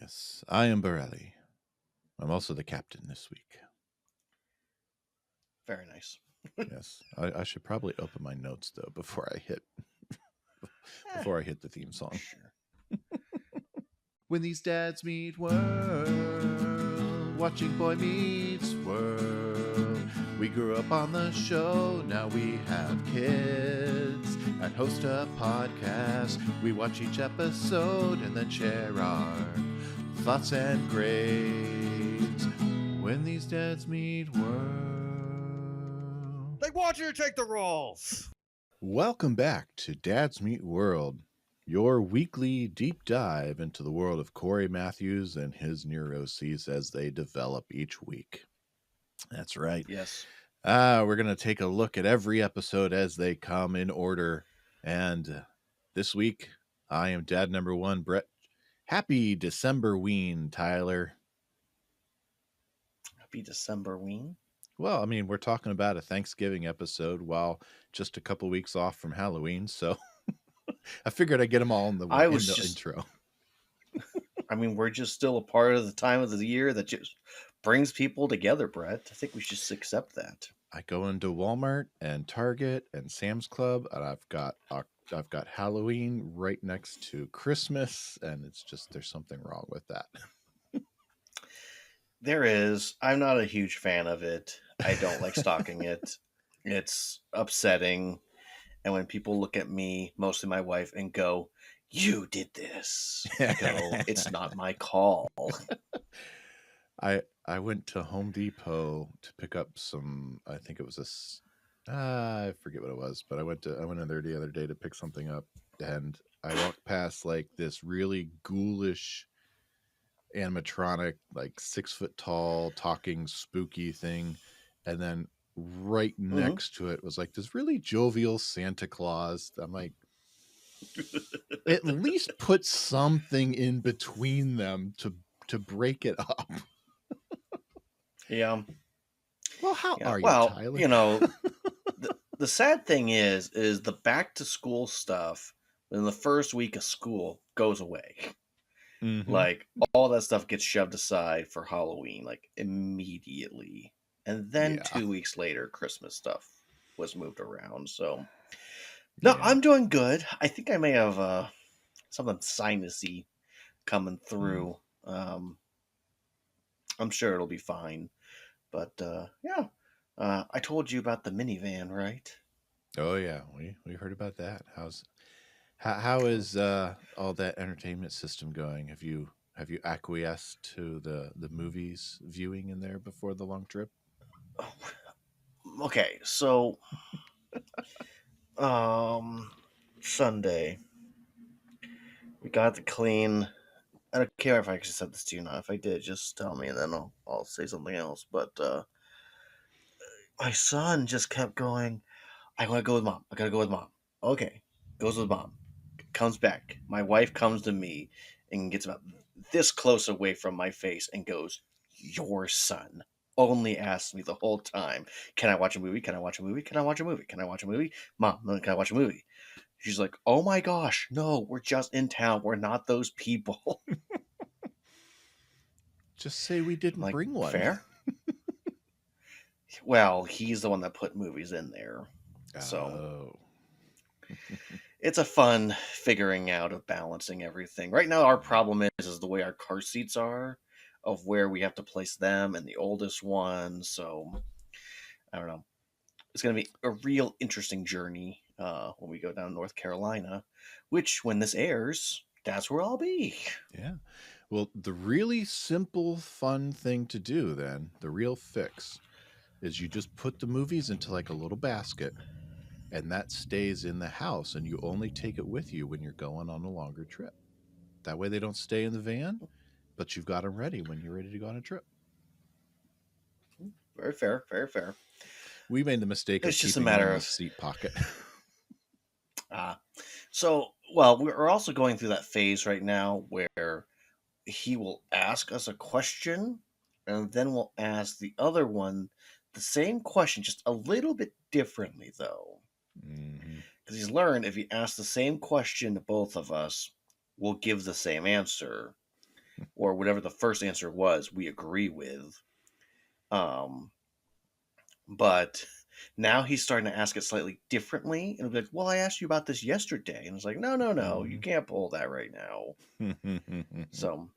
Yes, I am Borelli. I'm also the captain this week. Very nice. Yes, I should probably open my notes though before I hit Eh, the theme song. sure. When these dads meet world, watching Boy Meets World. We grew up on the show, now we have kids and host a podcast. We watch each episode and then share our thoughts and grades. When these dads meet world. They want you to take the roles. Welcome back to Dads Meet World, your weekly deep dive into the world of Cory Matthews and his neuroses as they develop each week. That's right. Yes. We're going to take a look at every episode as they come in order. And this week, I am dad number one, Brett. Happy December-ween, Tyler. Happy December-ween. Well, I mean, we're talking about a Thanksgiving episode while just a couple weeks off from Halloween, so I figured I'd get them all in the intro. I mean, we're just still a part of the time of the year that just brings people together, Brett. I think we should just accept that. I go into Walmart and Target and Sam's Club, and I've got Halloween right next to Christmas, and it's just there's something wrong with that. There is. I'm not a huge fan of it. I don't like stalking it. It's upsetting. And when people look at me, mostly my wife, and go, "You did this," I go, "It's not my call." I went to Home Depot to pick up some. I think it was I forget what it was, but I went in there the other day to pick something up, and I walked past like this really ghoulish animatronic, like 6 foot tall, talking spooky thing, and then right next to it was like this really jovial Santa Claus. I'm like, at least put something in between them to break it up. Yeah. Well, how are you, Well, Tyler? the sad thing is the back to school stuff in the first week of school goes away. Mm-hmm. Like all that stuff gets shoved aside for Halloween, like immediately. And then 2 weeks later, Christmas stuff was moved around. So no, I'm doing good. I think I may have something sinusy coming through. I'm sure it'll be fine. But I told you about the minivan, right? Oh yeah, we heard about that. How is all that entertainment system going? Have you acquiesced to the movies viewing in there before the long trip? Okay, so Sunday we got to clean. I don't care if I actually said this to you now. If I did, just tell me, and then I'll say something else. But my son just kept going. I want to go with mom. I gotta go with mom. Okay, goes with mom. Comes back. My wife comes to me and gets about this close away from my face and goes, "Your son only asked me the whole time, can I watch a movie? Can I watch a movie? Can I watch a movie? Can I watch a movie? Mom, can I watch a movie?" She's like, "Oh my gosh, no, we're just in town. We're not those people." Just say we didn't Like, bring one. fair? Well, he's the one that put movies in there. So it's a fun figuring out of balancing everything. Right now, our problem is the way our car seats are, of where we have to place them and the oldest one. So I don't know. It's going to be a real interesting journey when we go down North Carolina, which, when this airs, that's where I'll be. Yeah. Well, the really simple, fun thing to do then, the real fix, is you just put the movies into like a little basket, and that stays in the house, and you only take it with you when you're going on a longer trip. That way they don't stay in the van, but you've got them ready when you're ready to go on a trip. Very fair, very fair. We made the mistake of It's just a keeping them matter in the of seat pocket. well, we're also going through that phase right now where he will ask us a question, and then we'll ask the other one the same question, just a little bit differently, though. Because he's learned if he asks the same question to both of us, we'll give the same answer. or whatever the first answer was, we agree with. Um, but now he's starting to ask it slightly differently, and be like, "Well, I asked you about this yesterday," and it's like, "No, no, no, you Mhm. can't pull that right now." So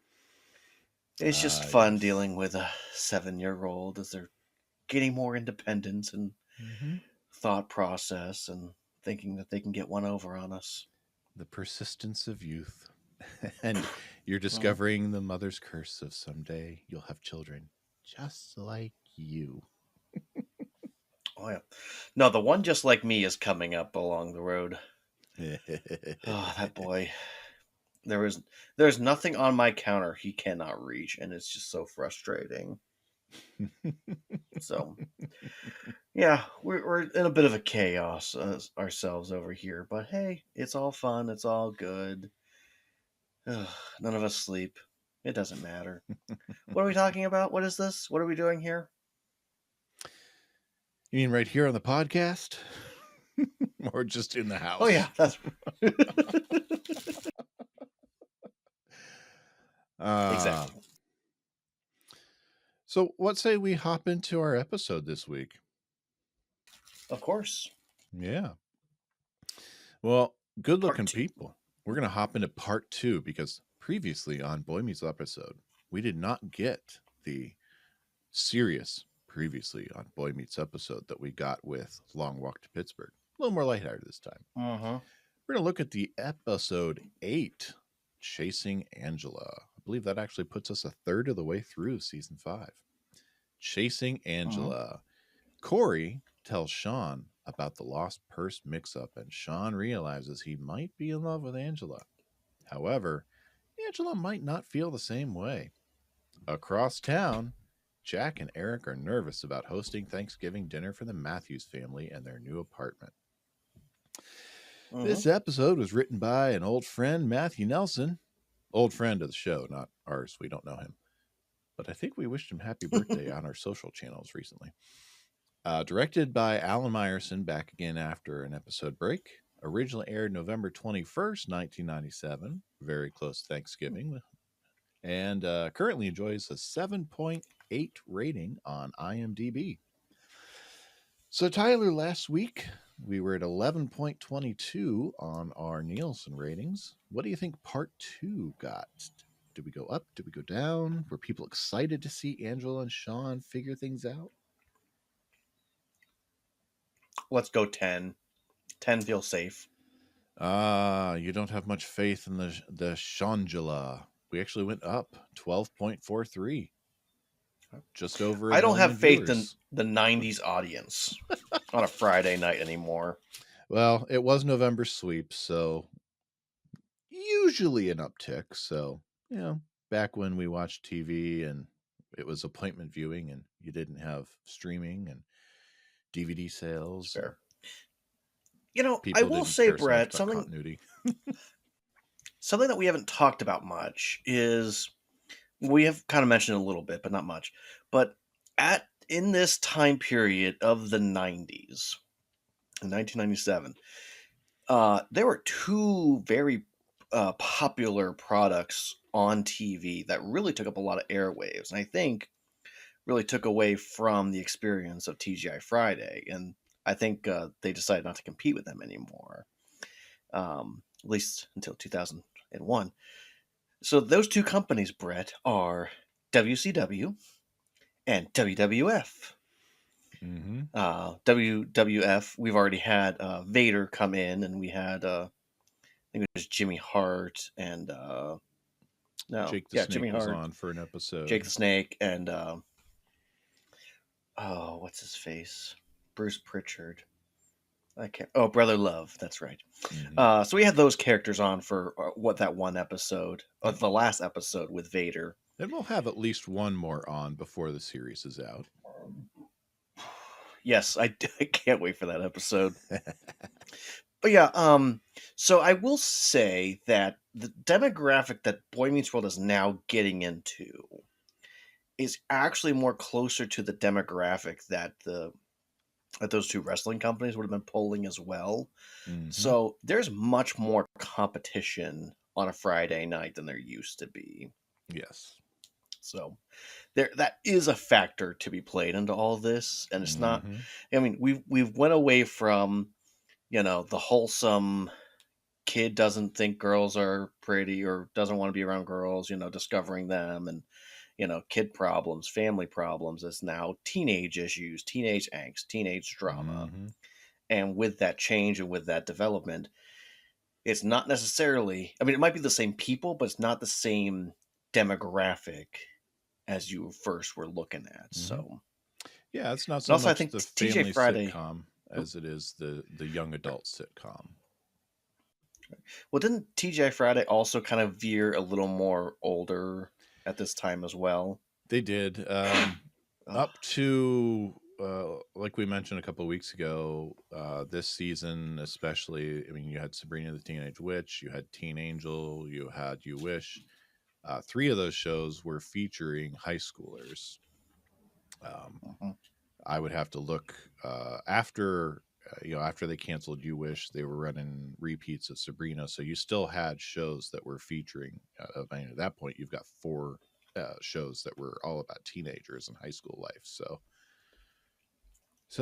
it's just Ah, fun yes. dealing with a 7-year-old as they're getting more independence and Mhm. thought process and thinking that they can get one over on us. The persistence of youth. And you're Mhm. discovering the mother's curse of someday you'll have children just like you. Oh yeah, no, the one just like me is coming up along the road. Oh, that boy. There is there's nothing on my counter he cannot reach, and it's just so frustrating. So yeah, we're in a bit of a chaos ourselves over here, but hey, it's all fun. It's all good. Ugh, none of us sleep. It doesn't matter. What are we talking about? What is this? What are we doing here? You mean right here on the podcast? Or just in the Oh yeah, house? that's Uh, exactly. so, what say we hop into our episode this week? Of course. Yeah. Well, good Part looking two. people. We're going to hop into part two because previously on Boy Meets episode, we did not get the serious previously on Boy Meets episode that we got with Long Walk to Pittsburgh. A little more lighthearted this time. Mm-hmm. We're going to look at the episode 8, Chasing Angela. I believe that actually puts us a third of the way through season 5. Chasing Mm-hmm. Angela. Cory tells Shawn about the lost purse mix up, and Shawn realizes he might be in love with Angela. However, Angela might not feel the same way. Across town, Jack and Eric are nervous about hosting Thanksgiving dinner for the Matthews family and their new apartment. Mm-hmm. This episode was written by an old friend, Matthew Nelson. Old friend of the show, not ours. We don't know him. But I think we wished him happy birthday on our social channels recently. Directed by Alan Meyerson, back again after an episode break. Originally aired November 21st, 1997, very close to Thanksgiving, and currently enjoys a 7.8 rating on IMDb. So, Tyler, last week we were at 11.22 on our Nielsen ratings. What do you think part two got? Did we go up? Did we go down? Were people excited to see Angela and Shawn figure things out? Let's go 10. 10 feels safe. You don't have much faith in the Shangela. We actually went up 12.43, just over a I don't million have faith in viewers. the 90s audience on a Friday night anymore. Well, it was November sweep, so usually an uptick. So, back when we watched TV and it was appointment viewing and you didn't have streaming and DVD It's sales and fair. You know, I people will didn't say, care so much Brett, about something continuity. something that we haven't talked about much is we have kind of mentioned it a little bit, but not much. But at in this time period of the 90s, in 1997, there were two very popular products on TV that really took up a lot of airwaves, and I think really took away from the experience of TGI Friday. And I think they decided not to compete with them anymore, at least until 2001. So those two companies, Brett, are WCW and WWF. Mm-hmm. WWF, we've already had Vader come in, and we had I think it was Jimmy Hart and no, Jake the yeah, Jimmy Snake was Hart, on for an Jake episode. the Snake, and oh, what's his face, Bruce Pritchard. I can't. Oh, Brother Love. That's right. Mm-hmm. So we had those characters on for what that one episode, or Yep. the last episode with Vader. And we'll have at least one more on before the series is out. Yes, I can't wait for that episode. But yeah, so I will say that the demographic that Boy Meets World is now getting into is actually more closer to the demographic that those two wrestling companies would have been polling as well. Mm-hmm. So there's much more competition on a Friday night than there used to be. Yes. So that is a factor to be played into all this, and it's not. Mm-hmm. I mean, we've went away from the wholesome kid doesn't think girls are pretty or doesn't want to be around girls, discovering them, and kid problems, family problems. Is now teenage issues, teenage angst, teenage drama. Mm-hmm. And with that change and with that development, it's not necessarily, I mean, it might be the same people, but it's not the same demographic as you first were looking at. Mm-hmm. So, Yeah, it's not and so also I much think the TJ family Friday. sitcom as it is the young adult sitcom. Well, didn't TJ Friday also kind of veer a little more older at this time as well? They did. Ugh. Up to like we mentioned a couple of weeks ago, this season especially. I mean, you had Sabrina the Teenage Witch, you had Teen Angel, you had You Wish. Three of those shows were featuring high schoolers. Um, Mhm. I would have to look after after they canceled You Wish, they were running repeats of Sabrina, so you still had shows that were featuring. I mean, at that point, you've got four shows that were all about teenagers and high school life. So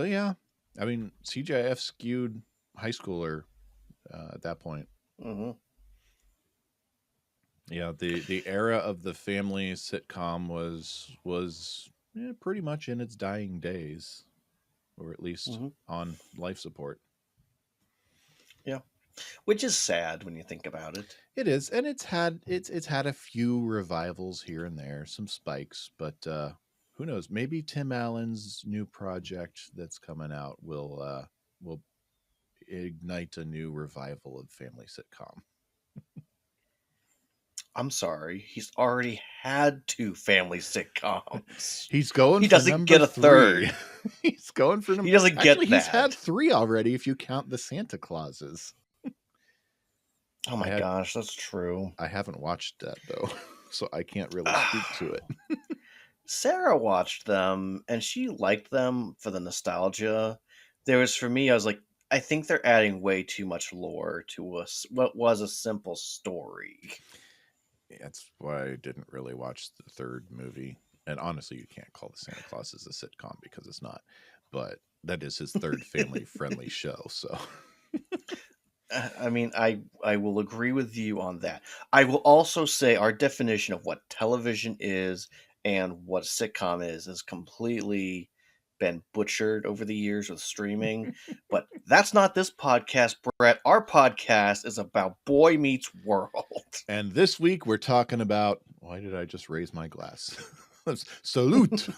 yeah, I mean, CJF skewed high schooler at that point. Mhm. Yeah, the era of the family sitcom was pretty much in its dying days, or at least Mhm. on life support. Yeah, which is sad when you think about it. It is, and it's had a few revivals here and there, some spikes, but who knows? Maybe Tim Allen's new project that's coming out will ignite a new revival of family sitcom. I'm sorry, he's already had two family sitcoms. He's going He for doesn't number get a three. third. He's going for He number. doesn't Actually, get he's had that. three already if you count the Santa Clauses. Oh I my had gosh, that's true. I haven't watched that though, so I can't really speak to it. Ah, Sarah watched them and she liked them for the nostalgia. There was, for me, I was like, I think they're adding way too much lore to us. What was a simple story? That's why I didn't really watch the third movie. And honestly, you can't call the Santa Claus a sitcom because it's not. But that is his third family friendly show. So I mean, I will agree with you on that. I will also say our definition of what television is and what a sitcom is completely been butchered over the years with streaming. But that's not this podcast, Brett. Our podcast is about Boy Meets World. and this week we're talking about, why did I just raise my glass? Salute.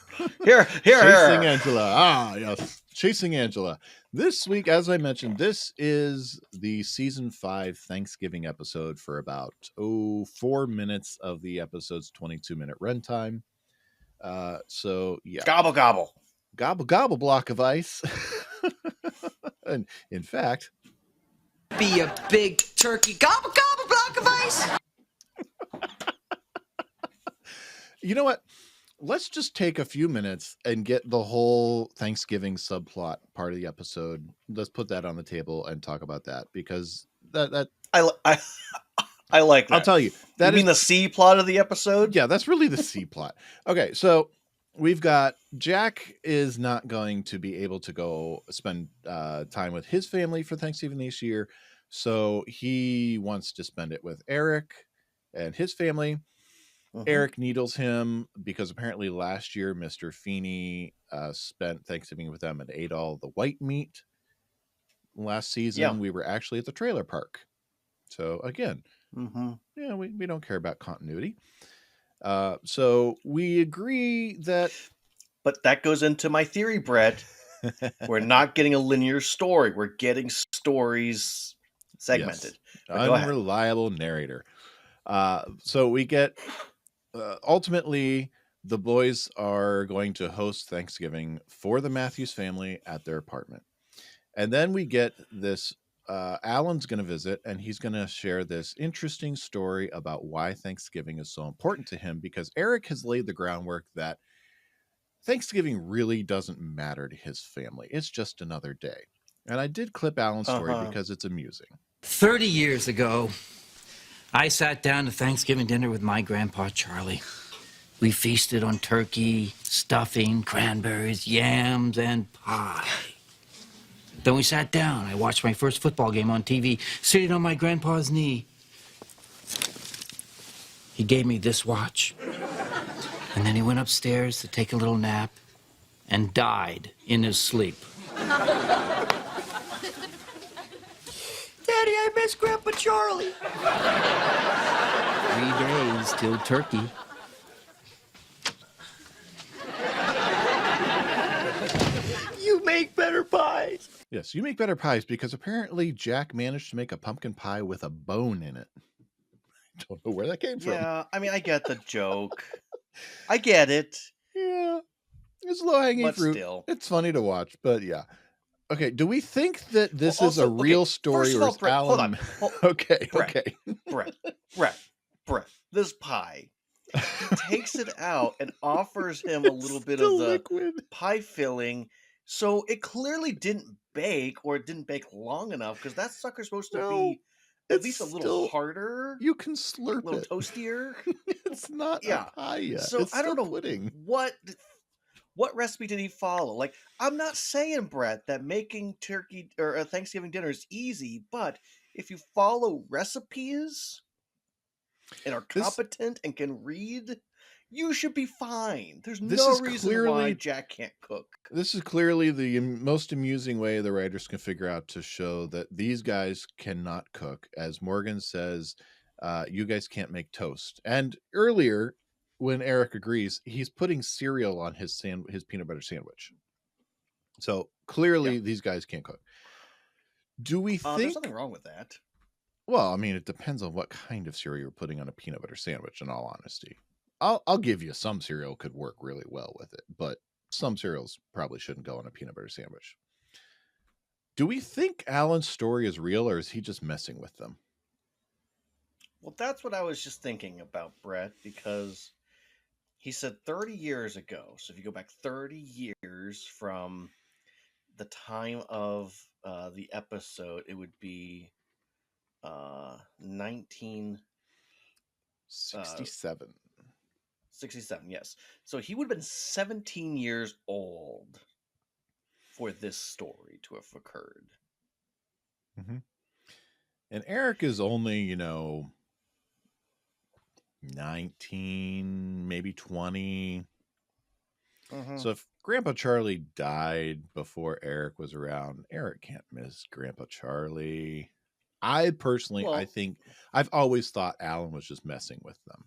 Here, here, Chasing here. Angela. Ah, yes. Chasing Angela. This week, as I mentioned, this is the season 5 Thanksgiving episode for about 4 minutes of the episode's 22-minute runtime. So yeah, Gobble, gobble. gobble gobble block of ice. And in fact, Be a big turkey. Gobble, gobble, block of ice. you know what? Let's just take a few minutes and get the whole Thanksgiving subplot part of the episode. Let's put that on the table and talk about that, because that I, I like that. I'll tell you, You that mean is, the C plot of the episode? yeah, that's really the C plot. Okay, so we've got Jack is not going to be able to go spend time with his family for Thanksgiving this year, so he wants to spend it with Eric and his family. Mm-hmm. Eric needles him because apparently last year Mr. Feeney spent Thanksgiving with them and ate all the white meat. Last Yeah. season we were actually at the trailer park, so again, Mm-hmm. yeah, we don't care about continuity. So we agree that But that goes into my theory, Brett. We're not getting a linear story. We're getting stories yes, segmented. But go ahead. unreliable narrator. So we get ultimately the boys are going to host Thanksgiving for the Matthews family at their apartment. And then we get this Alan's going to visit and he's going to share this interesting story about why Thanksgiving is so important to him, because Eric has laid the groundwork that Thanksgiving really doesn't matter to his family. It's just another day. And I did clip Alan's story Uh-huh. because it's amusing. 30 years ago, I sat down to Thanksgiving dinner with my grandpa, Charlie. We feasted on turkey, stuffing, cranberries, yams, and pie. Then we sat down. I watched my first football game on TV, sitting on my grandpa's knee. He gave me this watch. And then he went upstairs to take a little nap and died in his sleep. Daddy, I miss Grandpa Charlie. 3 days till turkey. You make better pies. Yes, you make better pies because apparently Jack managed to make a pumpkin pie with a bone in it. I don't know where that came from. Yeah, I mean, I get the joke. I get it. Yeah, it's low-hanging But fruit. still. It's funny to watch, but yeah. Okay, do we think that this Well, is a also, real okay, story first of or all, is Brett, hold Alan? on. Hold- Okay, Brett, okay. Brett, this pie. He takes it out and offers him a little bit still of the liquid. pie filling. So it clearly didn't bake, or it didn't bake long enough, because that sucker's supposed to No, be at it's least a little still- harder, You can a slurp little it. toastier. It's not Yeah. a pie yet. So It's I don't still know pudding. what recipe did he follow. Like, I'm not saying, Brett, that making turkey or a Thanksgiving dinner is easy, but if you follow recipes and are This- competent and can read, you should be fine. There's This no is reason why clearly- Jack can't cook. This is clearly the most amusing way the writers can figure out to show that these guys cannot cook. As Morgan says, you guys can't make toast. And earlier, when Eric agrees, he's putting cereal on his peanut butter sandwich. So clearly, these guys can't cook. Do we think? There's nothing wrong with that. Well, I mean, it depends on what kind of cereal you're putting on a peanut butter sandwich. In all honesty, I'll give you some cereal could work really well with it, but some cereals probably shouldn't go on a peanut butter sandwich. Do we think Alan's story is real, or is he just messing with them? Well, that's what I was just thinking about, Brett, because he said 30 years ago. So if you go back 30 years from the time of the episode, it would be 1967. 67, yes. So he would have been 17 years old for this story to have occurred. And Eric is only, 19, maybe 20. So if Grandpa Charlie died before Eric was around, Eric can't miss Grandpa Charlie. I personally, I think, I've always thought Alan was just messing with them.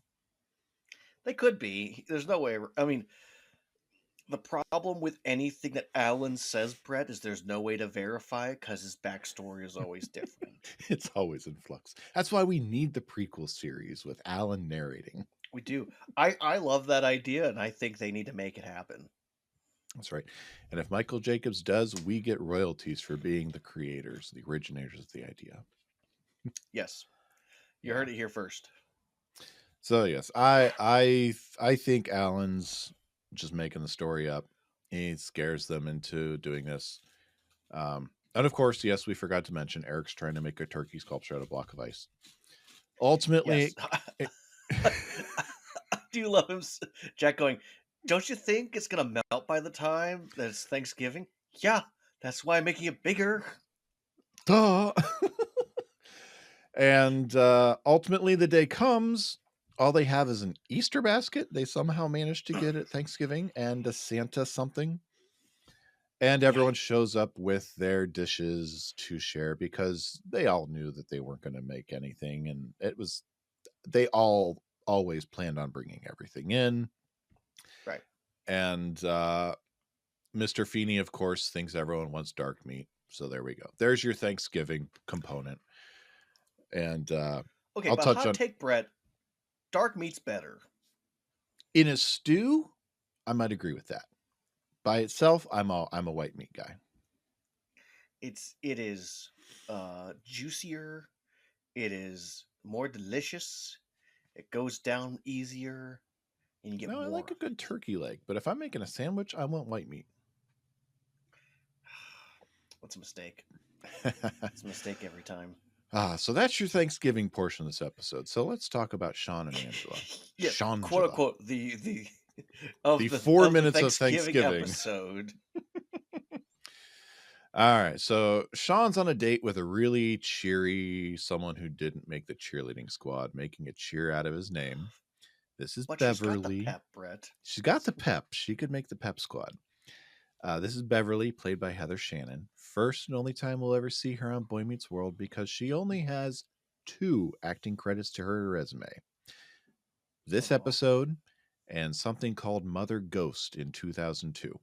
They could be. There's no way. I mean, the problem with anything that Alan says, Brett, is there's no way to verify it because his backstory is always different. It's always in flux. That's why we need the prequel series with Alan narrating. We do. I love that idea, and I think they need to make it happen. That's right. And if Michael Jacobs does, we get royalties for being the creators, the originators of the idea. Yes. You heard it here first. So yes, I think Alan's just making the story up. He scares them into doing this. And of course, yes, we forgot to mention Eric's trying to make a turkey sculpture out of a block of ice. Ultimately, yes. I do love him, Jack, going, don't you think it's going to melt by the time that it's Thanksgiving? Yeah, that's why I'm making it bigger. Duh. And ultimately, the day comes. All they have is an Easter basket. They somehow managed to get at Thanksgiving and a Santa something. And everyone shows up with their dishes to share because they all knew that they weren't going to make anything. And they all always planned on bringing everything in. Right. And Mr. Feeney, of course, thinks everyone wants dark meat. So there we go. There's your Thanksgiving component. And okay, I'll but touch hot on take, Brett. Dark meat's better. in a stew. I might agree with that. By itself, I'm a white meat guy. It is juicier. It is more delicious. It goes down easier, and you get more. I like a good turkey leg, but if I'm making a sandwich, I want white meat. What's a mistake? It's a mistake every time. So that's your Thanksgiving portion of this episode. So let's talk about Shawn and Angela. Yeah, quote Shangela. unquote the The 4 minutes of Thanksgiving Thanksgiving. episode. All right. So Shawn's on a date with a really cheery someone who didn't make the cheerleading squad, making a cheer out of his name. This is But Beverly. she's got the pep, Brett. She's got the pep. She could make the pep squad. This is Beverly, played by Heather Shannon. First and only time we'll ever see her on Boy Meets World because she only has 2 acting credits to her resume. This episode and something called Mother Ghost in 2002.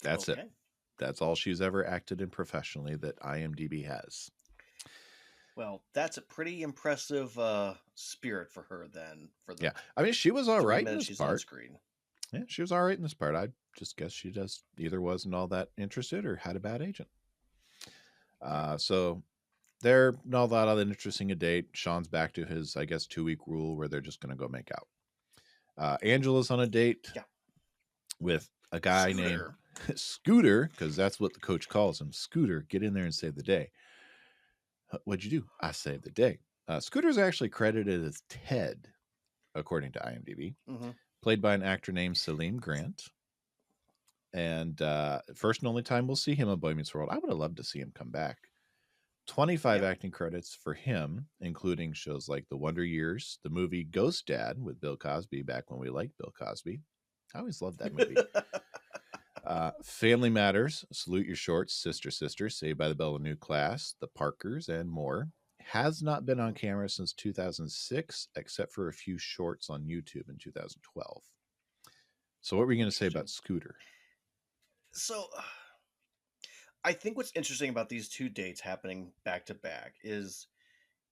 That's it. That's all she's ever acted in professionally that IMDb has. Well, that's a pretty impressive spirit for her then. For the I mean, she was all right in this she's part. on screen. Yeah, she was all right in this part. I just guess she just either wasn't all that interested or had a bad agent. So they're not all that interesting a date. Shawn's back to his, I guess, 2-week rule where they're just going to go make out. Angela's on a date with a guy named Scooter, because that's what the coach calls him. Scooter, get in there and save the day. What'd you do? I saved the day. Scooter's actually credited as Ted, according to IMDb, played by an actor named Salim Grant. And first and only time we'll see him on Boy Meets World. I would have loved to see him come back. 25 acting credits for him, including shows like The Wonder Years, the movie Ghost Dad with Bill Cosby, back when we liked Bill Cosby. I always loved that movie. Family Matters, Salute Your Shorts, Sister Sister, Saved by the Bell, A New Class, The Parkers, and more. Has not been on camera since 2006, except for a few shorts on YouTube in 2012. So what were you going to say about Scooter? So I think what's interesting about these 2 dates happening back to back is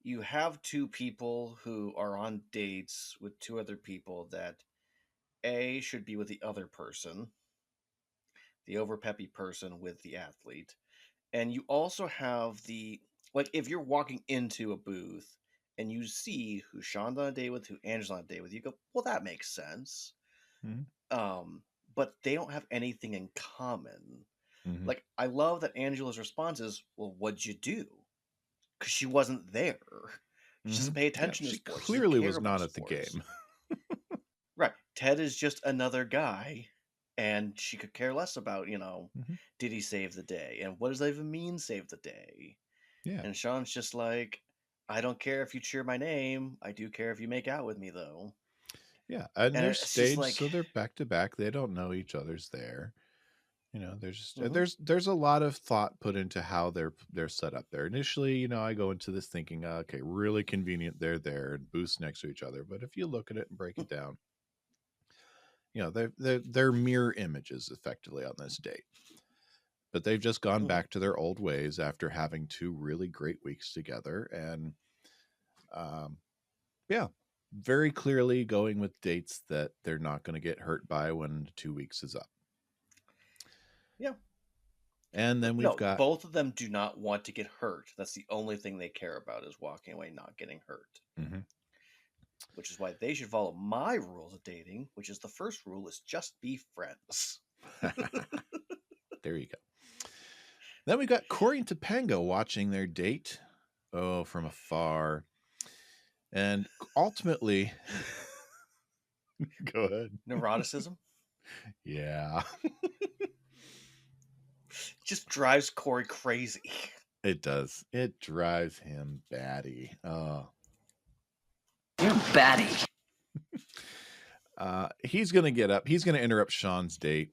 you have 2 people who are on dates with 2 other people that A should be with the other person, the overpeppy person with the athlete. And you also have the, like, if you're walking into a booth and you see who Shawn's on a date with, who Angela's on a date with, you go, well, that makes sense. But they don't have anything in common. Like, I love that Angela's response is, well, what'd you do? Because she wasn't there. She doesn't pay attention to she sports. Clearly was not at the game. Right. Ted is just another guy, and she could care less about, did he save the day? And what does that even mean, save the day? Yeah. And Shawn's just like, I don't care if you cheer my name. I do care if you make out with me, though. Yeah. And they're staged, so they're back to back. They don't know each other's there. There's just there's a lot of thought put into how they're set up there. Initially, I go into this thinking, okay, really convenient they're there and booths next to each other. But if you look at it and break it down, they're mirror images effectively on this date. But they've just gone back to their old ways after having 2 really great weeks together, and very clearly going with dates that they're not going to get hurt by when 2 weeks is up. Yeah. And then we've got both of them do not want to get hurt. That's the only thing they care about, is walking away, not getting hurt. Which is why they should follow my rules of dating, which is the first rule is just be friends. There you go. Then we got Cory and Topanga watching their date, from afar. And ultimately, go ahead. Neuroticism? Yeah. Just drives Cory crazy. It does. It drives him batty. Oh. You're batty. He's going to get up. He's going to interrupt Shawn's date.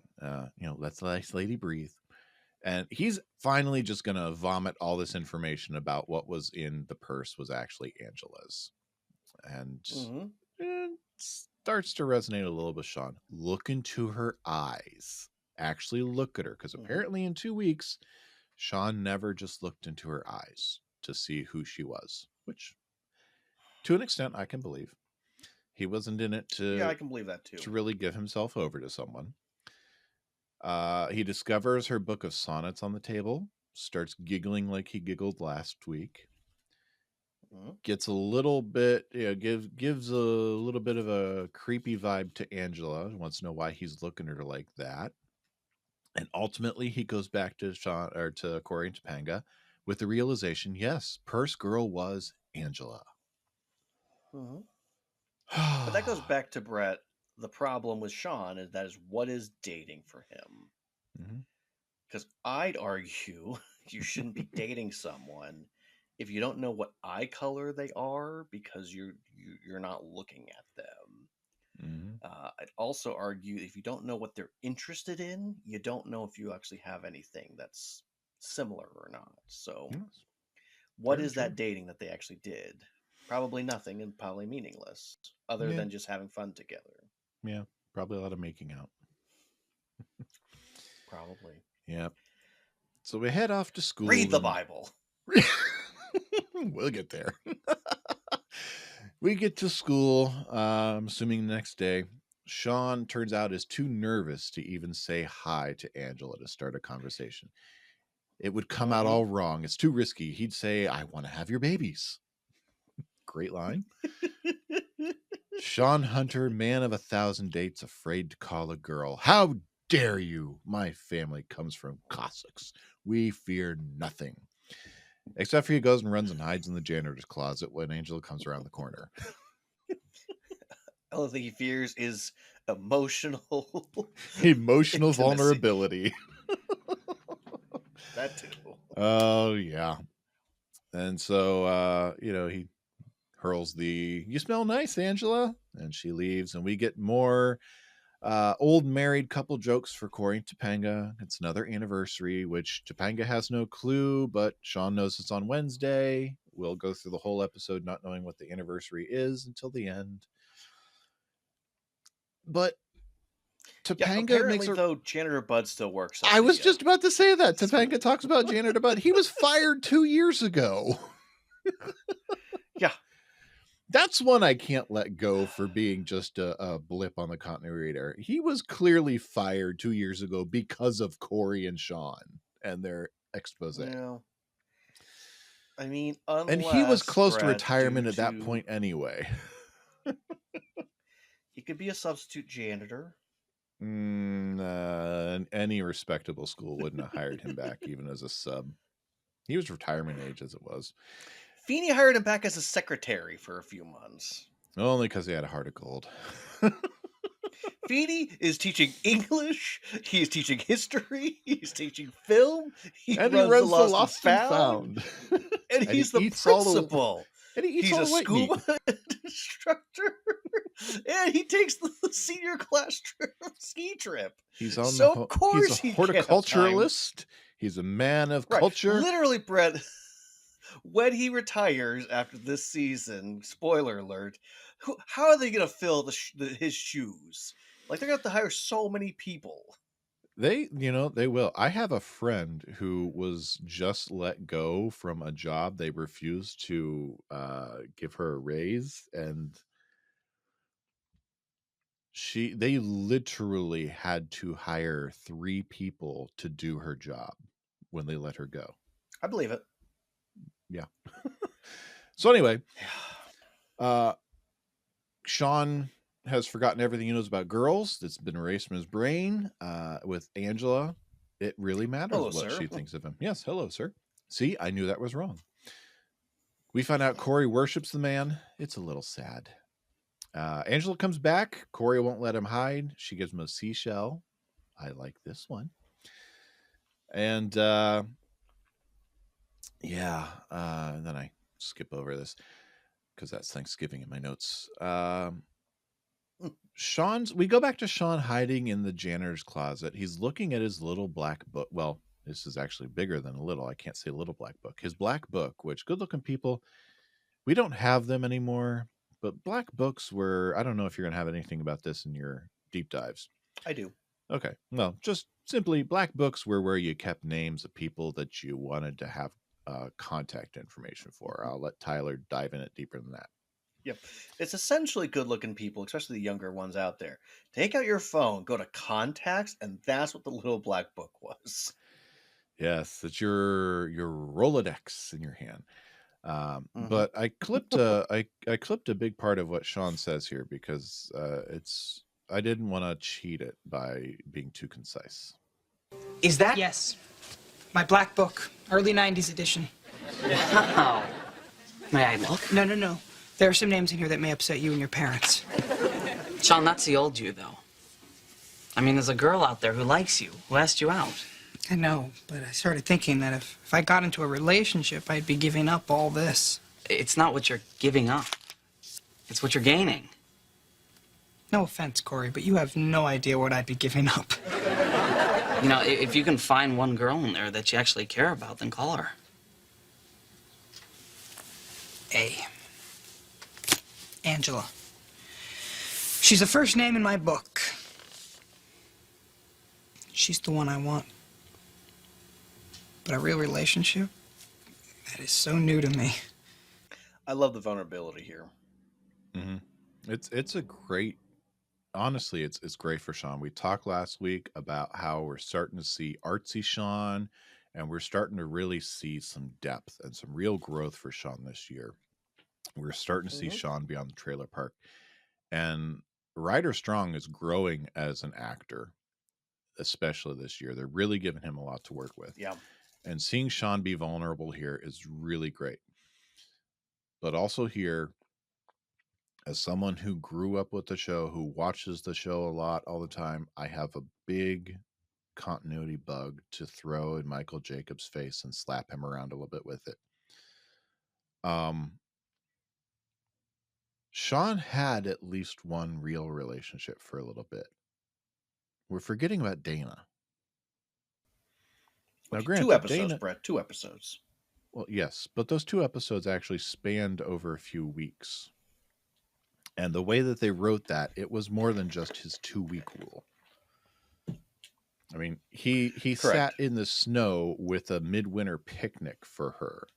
Let's let Lady breathe. And he's finally just going to vomit all this information about what was in the purse was actually Angela's. And it starts to resonate a little with Shawn. Look into her eyes. Actually look at her. Because apparently in 2 weeks, Shawn never just looked into her eyes to see who she was. Which, to an extent, I can believe. He wasn't in it to... Yeah, I can believe that too. To really give himself over to someone. He discovers her book of sonnets on the table. Starts giggling like he giggled last week. Gets a little bit, gives a little bit of a creepy vibe to Angela. Wants to know why he's looking at her like that. And ultimately, he goes back to Shawn or to Cory and Topanga with the realization, yes, Purse Girl was Angela. Mm-hmm. But that goes back to Brett. The problem with Shawn is what is dating for him? Mhm. Because I'd argue you shouldn't be dating someone if you don't know what eye color they are because you're not looking at them. Mhm. I'd also argue if you don't know what they're interested in, you don't know if you actually have anything that's similar or not. So, Yes, what very is true. that dating that they actually did? Probably nothing and probably meaningless, other Yeah, than just having fun together. yeah, probably a lot of making out. Probably. Yeah. So we head off to Read school the and Bible. we'll get there. We get to school, assuming the next day. Shawn turns out is too nervous to even say hi to Angela to start a conversation. It would come out all wrong. It's too risky. He'd say, I want to have your babies. Great line. Shawn Hunter, man of 1,000 dates, afraid to call a girl. How dare you? My family comes from Cossacks. We fear nothing. Except for he goes and runs and hides in the janitor's closet when Angela comes around the corner. All thing he fears is emotional Emotional intimacy. vulnerability. That too. Oh, yeah. And so, he hurls you smell nice, Angela. And she leaves, and we get more old married couple jokes for Cory and Topanga. It's another anniversary, which Topanga has no clue, but Shawn knows it's on Wednesday. We'll go through the whole episode not knowing what the anniversary is until the end. But Topanga apparently, makes a... though, Janitor Bud still works. I was just about to say that. Topanga talks about Janitor Bud. He was fired 2 years ago. Yeah. That's one I can't let go for being just a blip on the continuity radar. He was clearly fired 2 years ago because of Cory and Shawn and their expose. Yeah. I mean, And he was close to Brett, retirement at that point anyway. He could be a substitute janitor. Any respectable school wouldn't have hired him back, even as a sub. He was retirement age as it was. Feeney hired him back as a secretary for a few months. Only because he had a heart of gold. Feeney is teaching English. He's teaching history. He's teaching film. And he runs the Lost and Found. And he's the principal. And he eats he's all a the white meat. scuba instructor. And he takes the senior class ski trip. He's on so of course he's a horticulturalist. He's a man of culture. Literally, Brett, when he retires after this season, spoiler alert, how are they going to fill his shoes? Like, they're going to have to hire so many people. They will. I have a friend who was just let go from a job. They refused to give her a raise, and they literally had to hire 3 people to do her job when they let her go. I believe it. Yeah. So anyway, Shawn has forgotten everything he knows about girls. That's been erased from his brain. With Angela, it really matters she thinks of him. Yes, hello, sir. See, I knew that was wrong. We find out Cory worships the man. It's a little sad. Angela comes back. Cory won't let him hide. She gives him a seashell. I like this one. And and then I skip over this because that's Thanksgiving in my notes. We go back to Shawn hiding in the janitor's closet. He's looking at his little black book. Well, this is actually bigger than a little. I can't say little black book. His black book, which good looking people, we don't have them anymore. But black books were, I don't know if you're going to have anything about this in your deep dives. I do. Okay. Well, just simply black books were where you kept names of people that you wanted to have contact information for. I'll let Tyler dive in it deeper than that. Yep. It's essentially good-looking people, especially the younger ones out there. Take out your phone, go to contacts, and that's what the little black book was. Yes, it's your Rolodex in your hand. But I clipped I clipped a big part of what Shawn says here because I didn't want to cheat it by being too concise. Is that? Yes. My black book, early 90s edition. Wow. May I look? No. There are some names in here that may upset you and your parents. Shawn, that's the old you, though. I mean, there's a girl out there who likes you, who asked you out. I know, but I started thinking that if I got into a relationship, I'd be giving up all this. It's not what you're giving up. It's what you're gaining. No offense, Cory, but you have no idea what I'd be giving up. You know, if you can find one girl in there that you actually care about, then call her. Angela. She's the first name in my book. She's the one I want. But a real relationship, that is so new to me. I love the vulnerability here. Mm-hmm. It's a great, honestly, it's great for Shawn. We talked last week about how we're starting to see artsy Shawn, and we're starting to really see some depth and some real growth for Shawn this year. We're starting to see Shawn beyond the trailer park, and Ryder Strong is growing as an actor, especially this year. They're really giving him a lot to work with. Yeah. And seeing Shawn be vulnerable here is really great. But also here, as someone who grew up with the show, who watches the show a lot all the time, I have a big continuity bug to throw in Michael Jacobs' face and slap him around a little bit with it. Shawn had at least one real relationship for a little bit. We're forgetting about Dana. Now, granted, 2 episodes, Dana, Brett. 2 episodes. well, yes, but those 2 episodes actually spanned over a few weeks. And the way that they wrote that, it was more than just his 2-week rule. I mean, he sat in the snow with a midwinter picnic for her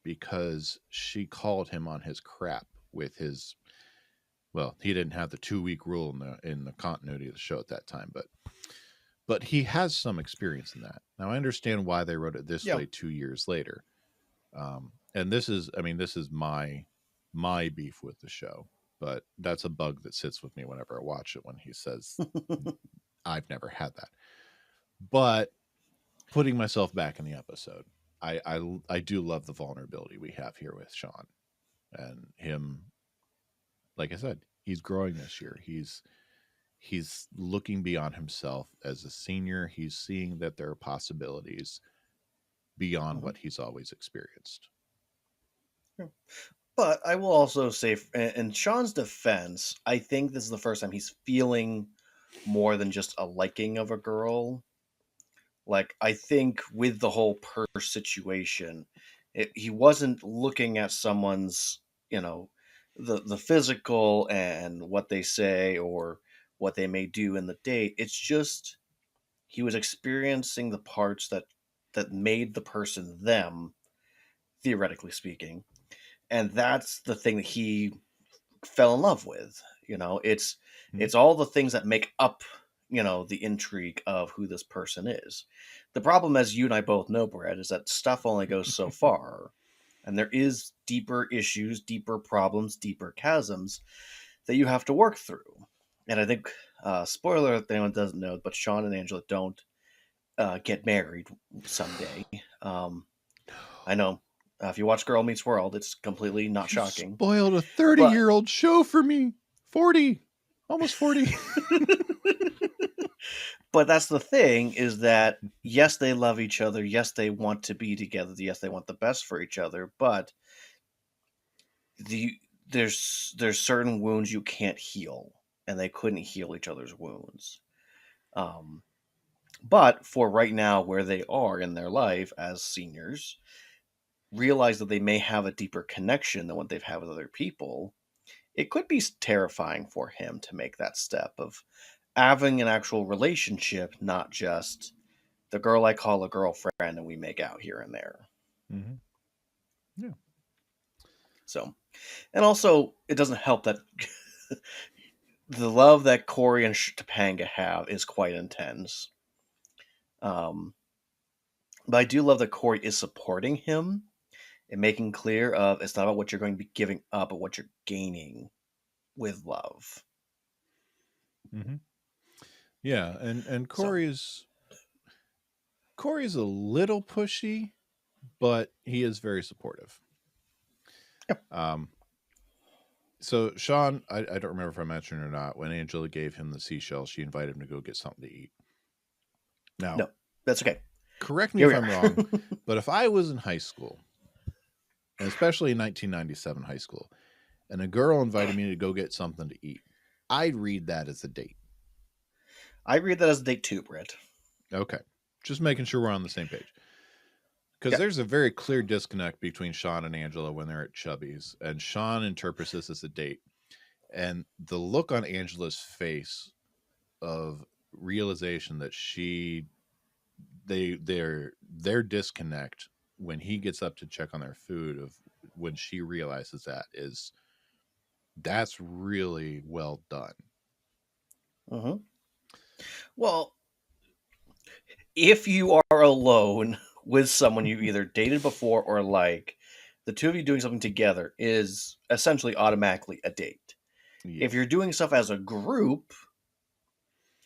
because she called him on his crap with his, well, he didn't have the 2-week rule in the continuity of the show at that time, but he has some experience in that. Now I understand why they wrote it this way 2 years later. And this is my beef with the show, but that's a bug that sits with me whenever I watch it when he says I've never had that. But putting myself back in the episode, I do love the vulnerability we have here with Shawn and him. Like I said, he's growing this year. He's looking beyond himself as a senior. He's seeing that there are possibilities beyond what he's always experienced. But I will also say, in Shawn's defense, I think this is the first time he's feeling more than just a liking of a girl. Like, I think with the whole purse situation, he wasn't looking at someone's, the physical and what they say or what they may do in the date. It's just he was experiencing the parts that made the person them, theoretically speaking, and that's the thing that he fell in love with. It's all the things that make up the intrigue of who this person is. The problem, as you and I both know, Brad, is that stuff only goes so far, and there is deeper issues, deeper problems, deeper chasms that you have to work through. And I think, spoiler if anyone doesn't know, but Shawn and Angela don't get married someday. I know. If you watch Girl Meets World, it's completely not shocking. Spoiled a 30-year-old show for me. 40. Almost 40. But that's the thing, is that yes, they love each other. Yes, they want to be together. Yes, they want the best for each other. But there's certain wounds you can't heal, and they couldn't heal each other's wounds. But for right now, where they are in their life as seniors, realize that they may have a deeper connection than what they've had with other people. It could be terrifying for him to make that step of having an actual relationship, not just the girl I call a girlfriend and we make out here and there. Mm-hmm. Yeah. So, and also, it doesn't help that the love that Cory and Topanga have is quite intense. But I do love that Cory is supporting him and making clear of it's not about what you're going to be giving up, but what you're gaining with love. Mm-hmm. Yeah, and Cory's a little pushy, but he is very supportive. Yep. So Shawn, I don't remember if I mentioned it or not. When Angela gave him the seashell, she invited him to go get something to eat. Now, No, that's okay. correct me Here if we I'm are. wrong, but if I was in high school, and especially in 1997 high school, and a girl invited me to go get something to eat, I'd read that as a date. I read that as a date too, Brett. Okay. Just making sure we're on the same page. Because Yeah. there's a very clear disconnect between Shawn and Angela when they're at Chubby's, and Shawn interprets this as a date. And the look on Angela's face of realization that their disconnect when he gets up to check on their food, of when she realizes that's really well done. Mm-hmm. Well, if you are alone with someone you either dated before or like, the two of you doing something together is essentially automatically a date. Yeah. If you're doing stuff as a group,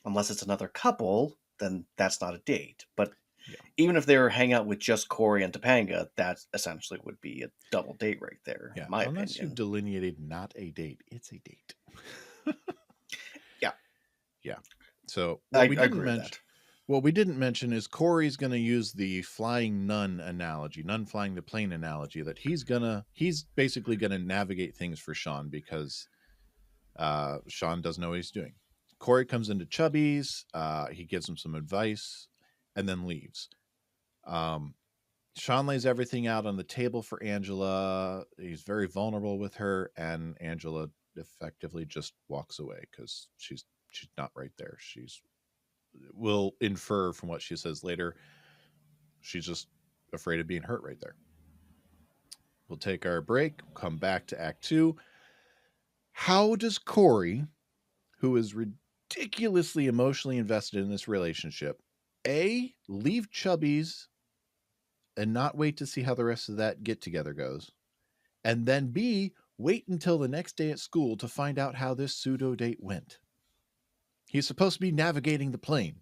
unless it's another couple, then that's not a date. But Yeah. even if they were hanging out with just Cory and Topanga, that essentially would be a double date right there, Yeah. in my Unless you've opinion. delineated not a date, it's a date. Yeah. Yeah. So I agree with that. what we didn't mention is Cory's going to use the flying nun analogy, nun flying the plane analogy, that he's basically going to navigate things for Shawn, because Shawn doesn't know what he's doing. Cory comes into Chubby's, he gives him some advice, and then leaves. Shawn lays everything out on the table for Angela. He's very vulnerable with her, and Angela effectively just walks away because she's not right there. We'll infer from what she says later, she's just afraid of being hurt right there. We'll take our break, come back to Act 2. How does Cory, who is ridiculously emotionally invested in this relationship, A, leave Chubby's and not wait to see how the rest of that get together goes, and then B, wait until the next day at school to find out how this pseudo date went? He's supposed to be navigating the plane.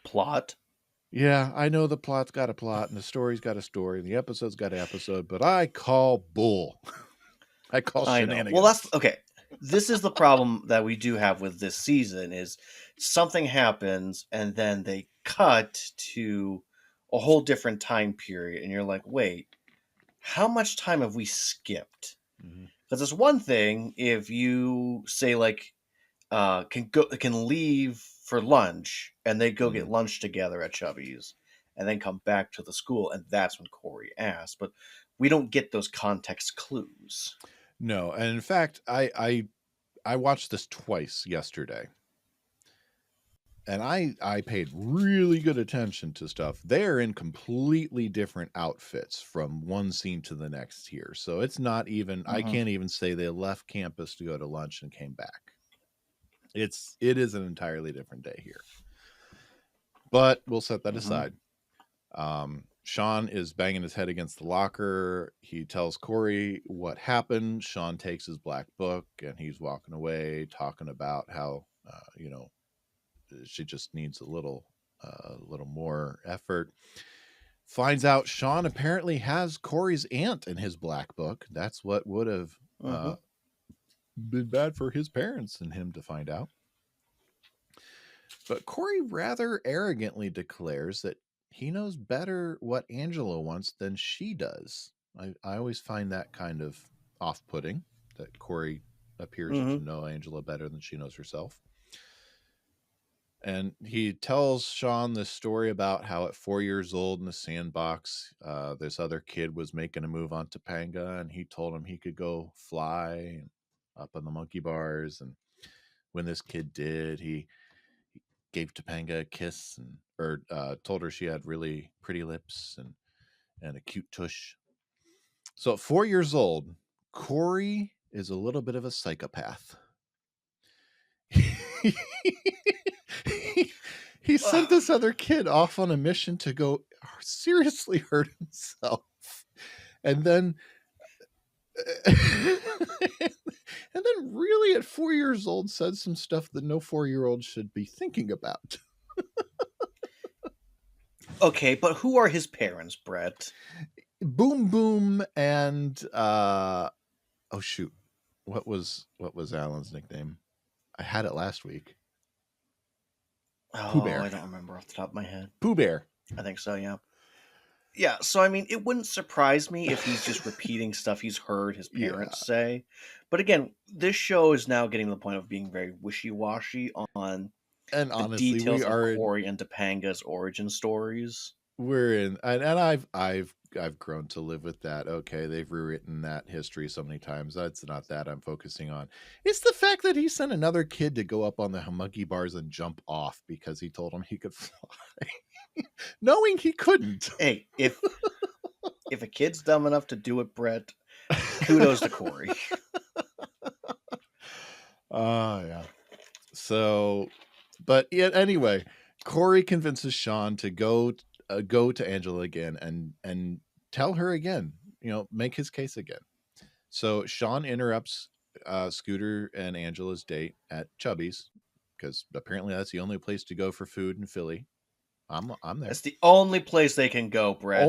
Plot. Yeah, I know the plot's got a plot and the story's got a story and the episode's got an episode, but I call bull. I call I know. shenanigans. Well, that's okay. This is the problem that we do have with this season is something happens and then they cut to a whole different time period and you're like, "Wait, how much time have we skipped?" Mhm. Because it's one thing if you say like can leave for lunch and they go get lunch together at Chubby's and then come back to the school and that's when Cory asks, but we don't get those context clues. No, and in fact, I watched this twice yesterday, and I paid really good attention to stuff. They're in completely different outfits from one scene to the next here, so it's not even. I can't even say they left campus to go to lunch and came back. It is an entirely different day here, but we'll set that aside. Shawn is banging his head against the locker. He tells Cory what happened. Shawn takes his black book and he's walking away, talking about how she just needs a little more effort. Finds out Shawn apparently has Cory's aunt in his black book. That's what would have been bad for his parents and him to find out. But Cory rather arrogantly declares that he knows better what Angela wants than she does. I always find that kind of off-putting, that Cory appears to know Angela better than she knows herself. And he tells Shawn this story about how at 4 years old in the sandbox, this other kid was making a move on Topanga, and he told him he could go fly up on the monkey bars. And when this kid did, he gave Topanga a kiss or told her she had really pretty lips and a cute tush. So at 4 years old, Cory is a little bit of a psychopath. He sent this other kid off on a mission to go seriously hurt himself. And then really at 4 years old said some stuff that no 4-year-old should be thinking about. Okay, but who are his parents, Brett? Boom Boom and oh shoot, what was Alan's nickname? I had it last week. Pooh Oh, Bear. I don't remember off the top of my head. Pooh Bear. I think so, yeah. Yeah, so I mean, it wouldn't surprise me if he's just repeating stuff he's heard his Yeah. parents say. But again, this show is now getting to the point of being very wishy-washy on And the honestly, details we of are Cory and Topanga's origin stories. we're in, and I've grown to live with that. Okay, they've rewritten that history so many times. That's not that I'm focusing on. It's the fact that he sent another kid to go up on the monkey bars and jump off because he told him he could fly, knowing he couldn't. Hey, if a kid's dumb enough to do it, Brett, kudos to Cory. Yeah. So, but yet anyway, Cory convinces Shawn to go to Angela again and tell her again, make his case again. So Shawn interrupts Scooter and Angela's date at Chubby's because apparently that's the only place to go for food in Philly. I'm there. That's the only place they can go, Brett.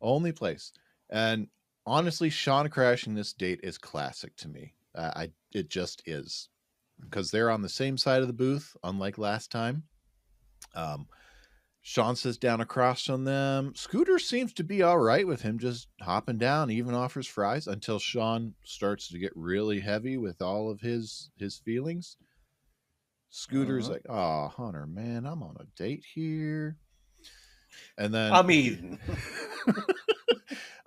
Only place. And honestly, Shawn crashing this date is classic to me. It just is, because they're on the same side of the booth, unlike last time. Shawn sits down across from them. Scooter seems to be all right with him just hopping down, even offers fries, until Shawn starts to get really heavy with all of his feelings. Scooter's like, "Oh, Hunter, man, I'm on a date here." And then I'm eating.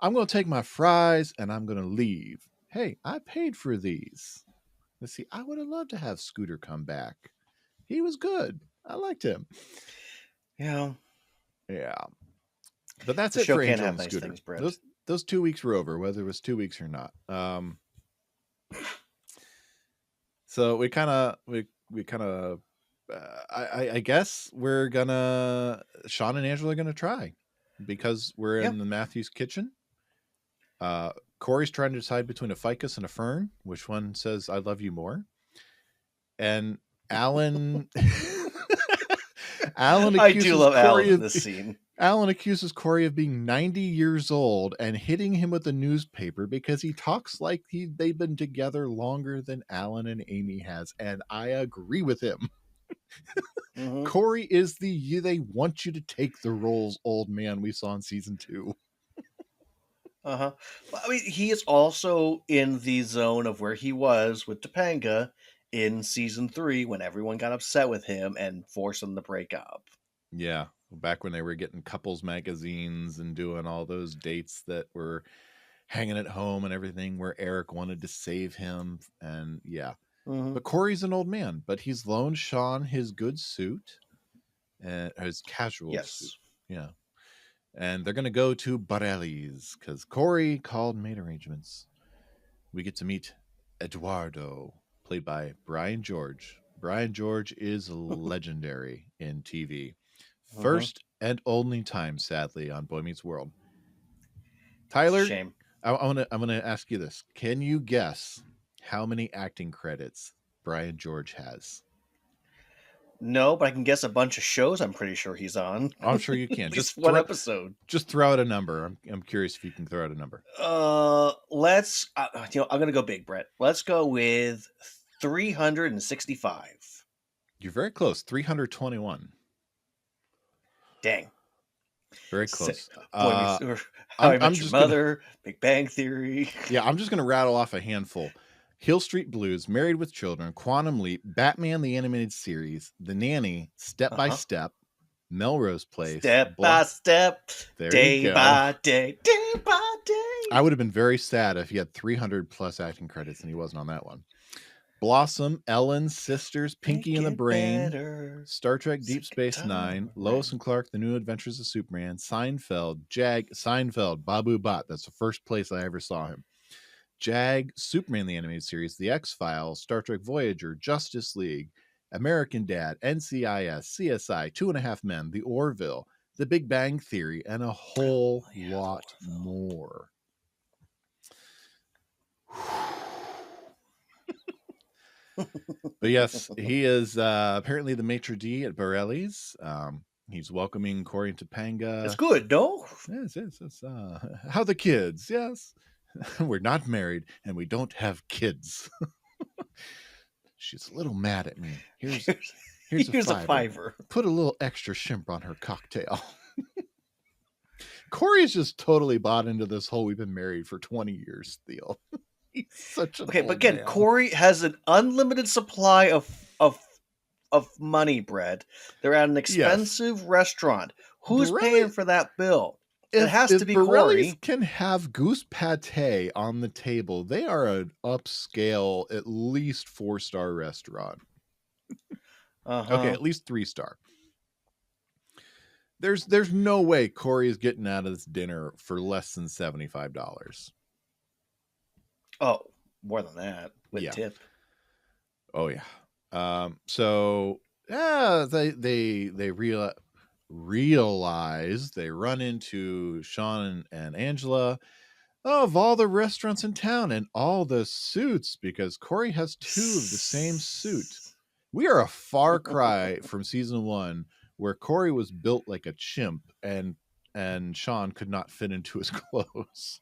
I'm going to take my fries and I'm going to leave. Hey, I paid for these. Let's see, I would have loved to have Scooter come back. He was good. I liked him. Yeah. Yeah. But that's The it show for can't Angel have and nice Scooter. things, Brett. Those 2 weeks were over, whether it was 2 weeks or not. So we kind of I guess we're gonna Shawn and Angela are gonna try, because we're in the Matthews kitchen. Cory's trying to decide between a ficus and a fern. Which one says "I love you" more? And Alan, I do love Alan in this scene. Alan accuses Cory of being 90 years old and hitting him with a newspaper because he talks like they've been together longer than Alan and Amy has, and I agree with him. Mm-hmm. Cory is they want you to take the roles, old man, we saw in season 2. I mean, he is also in the zone of where he was with Topanga in season 3 when everyone got upset with him and forced him to break up. Yeah, back when they were getting couples magazines and doing all those dates that were hanging at home and everything, where Eric wanted to save him. And yeah. But Cory's an old man, but he's loaned Shawn his good suit and his casual suit. Yeah. And they're going to go to Borelli's because Cory called and made arrangements. We get to meet Eduardo, played by Brian George. Brian George is legendary in TV. First and only time, sadly, on Boy Meets World. Tyler, shame. I'm gonna ask you this: can you guess how many acting credits Brian George has? No, but I can guess a bunch of shows I'm pretty sure he's on. I'm sure you can. Just one episode. Just throw out a number. I'm curious if you can throw out a number. Let's. I'm gonna go big, Brett. Let's go with 365. You're very close. 321. Dang. Very close. How I Met Your Mother, Big Bang Theory. Yeah, I'm just gonna rattle off a handful. Hill Street Blues, Married with Children, Quantum Leap, Batman the Animated Series, The Nanny, Step by Step, Melrose Place, Step by Step, Day by Day, Day by Day. I would have been very sad if he had 300 plus acting credits and he wasn't on that one. Blossom, Ellen, Sisters, Pinky and the Brain, Star Trek Deep Space Nine, Lois and Clark, The New Adventures of Superman, Seinfeld, Babu Bot. That's the first place I ever saw him. Jag, Superman the Animated Series, The X-Files, Star Trek Voyager, Justice League, American Dad, NCIS, CSI, 2.5 Men, The Orville, The Big Bang Theory, and a whole lot more. But yes, he is apparently the maitre d' at Borelli's. He's welcoming Cory and Topanga. It's good, no? Yes. How the kids? Yes. We're not married and we don't have kids. She's a little mad at me. Here's Here's a a fiver. Put a little extra shrimp on her cocktail. Cory is just totally bought into this whole we've been married for 20 years deal. He's such an Okay, but old again, man. Cory has an unlimited supply of money, Brett. They're at an expensive restaurant. Who's paying for that bill? It has to be Borelli's Cory. can have goose pate on the table, they are an upscale, at least 4-star restaurant. Okay, at least 3-star. There's no way Cory is getting out of this dinner for less than $75. Oh, more than that with tip. Oh yeah. So yeah, they realize they run into Shawn and Angela of all the restaurants in town and all the suits, because Cory has 2 of the same suit. We are a far cry from season 1, where Cory was built like a chimp and Shawn could not fit into his clothes.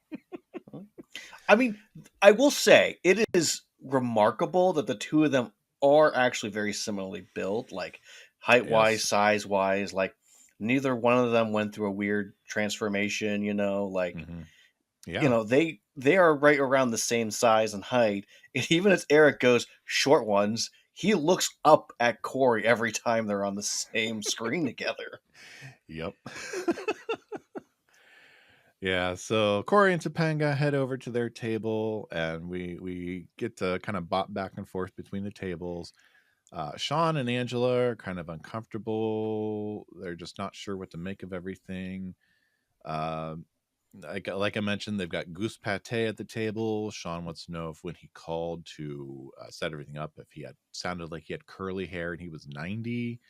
I mean, I will say it is remarkable that the 2 of them are actually very similarly built, like height-wise, size-wise. Like neither one of them went through a weird transformation, you know. Like, you know, they are right around the same size and height. And even as Eric goes, short ones, he looks up at Cory every time they're on the same screen together. Yep. Yeah, so Cory and Topanga head over to their table, and we get to kind of bop back and forth between the tables. Shawn and Angela are kind of uncomfortable. They're just not sure what to make of everything. Like I mentioned, they've got goose pate at the table. Shawn wants to know if when he called to set everything up, if he had sounded like he had curly hair and he was 90.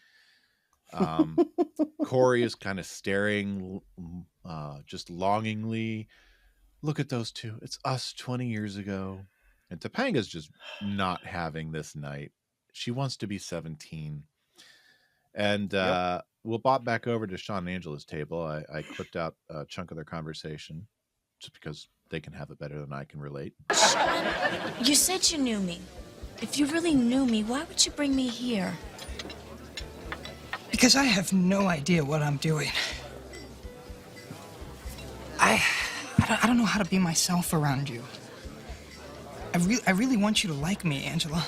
Cory is kind of staring just longingly. Look at those 2. It's us 20 years ago. And Topanga's just not having this night. She wants to be 17. And we'll bop back over to Shawn and Angela's table. I clipped out a chunk of their conversation just because they can have it better than I can relate. Shawn, you said you knew me. If you really knew me, why would you bring me here? Because I have no idea what I'm doing. I don't know how to be myself around you. I really want you to like me, Angela.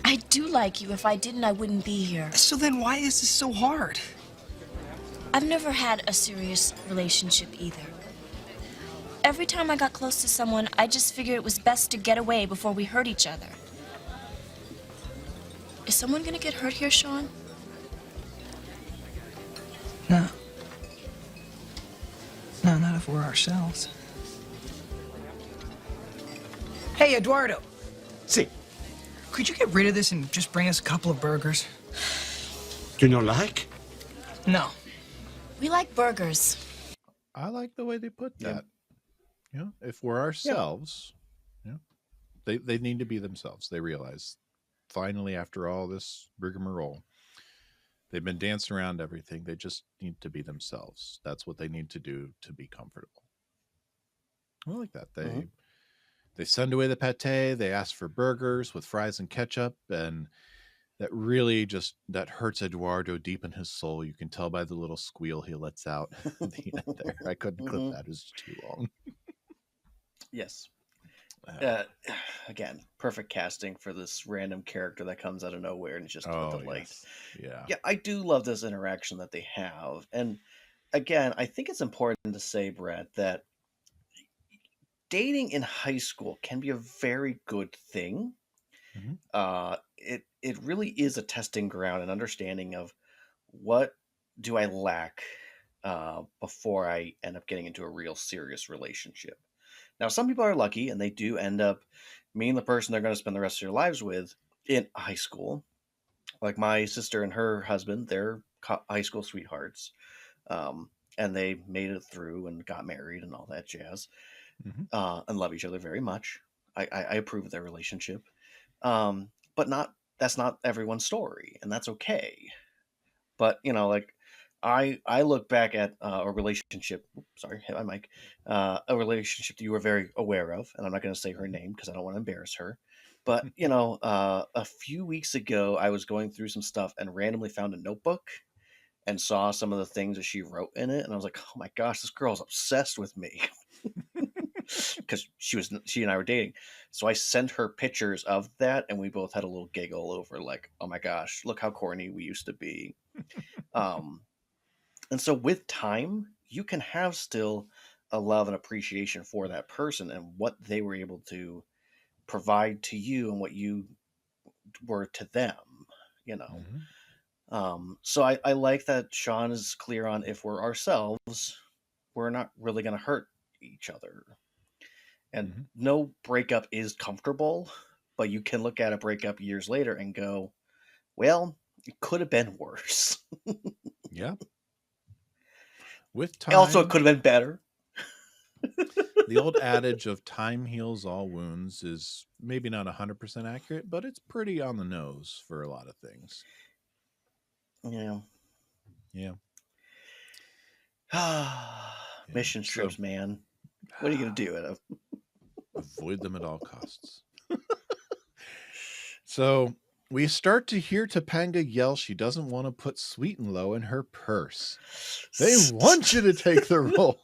I do like you. If I didn't, I wouldn't be here. So then why is this so hard? I've never had a serious relationship either. Every time I got close to someone, I just figured it was best to get away before we hurt each other. Is someone gonna get hurt here, Shawn? No. No, not if we're ourselves. Hey, Eduardo. See. Could you get rid of this and just bring us a couple of burgers? You don't like? No. We like burgers. I like the way they put that. You know, if we're ourselves, you know, they need to be themselves. They realize finally, after all this rigmarole, they've been dancing around everything. They just need to be themselves. That's what they need to do to be comfortable. I like that. They send away the pate. They ask for burgers with fries and ketchup, and that really just that hurts Eduardo deep in his soul. You can tell by the little squeal he lets out at the end there. I couldn't clip that; it was too long. Yes. Again, perfect casting for this random character that comes out of nowhere and it's just a delight. Yes. Yeah, I do love this interaction that they have. And again, I think it's important to say, Brett, that dating in high school can be a very good thing. It really is a testing ground and understanding of what do I lack before I end up getting into a real serious relationship. Now, some people are lucky and they do end up meeting the person they're going to spend the rest of their lives with in high school. Like my sister and her husband, they're high school sweethearts. And they made it through and got married and all that jazz. And love each other very much. I approve of their relationship. But that's not everyone's story, and that's okay. But, you know, like I look back at a relationship. Sorry, hit my mic. A relationship that you were very aware of, and I'm not going to say her name because I don't want to embarrass her. But a few weeks ago, I was going through some stuff and randomly found a notebook and saw some of the things that she wrote in it, and I was like, "Oh my gosh, this girl's obsessed with me," because she and I were dating. So I sent her pictures of that, and we both had a little giggle over like, "Oh my gosh, look how corny we used to be." Um, and so with time, you can have still a love and appreciation for that person and what they were able to provide to you and what you were to them, you know. Mm-hmm. So I like that Shawn is clear on if we're ourselves, we're not really going to hurt each other. And Mm-hmm. no breakup is comfortable, but you can look at a breakup years later and go, well, it could have been worse. Yeah. With Also, it time, could have been better. the old adage of time heals all wounds is maybe not 100% accurate, but it's pretty on the nose for a lot of things. Yeah. Yeah. Yeah. Mission So trips, man. What are you going to do? avoid them at all costs. So we start to hear Topanga yell she doesn't want to put Sweet and Low in her purse. They want you to take the role.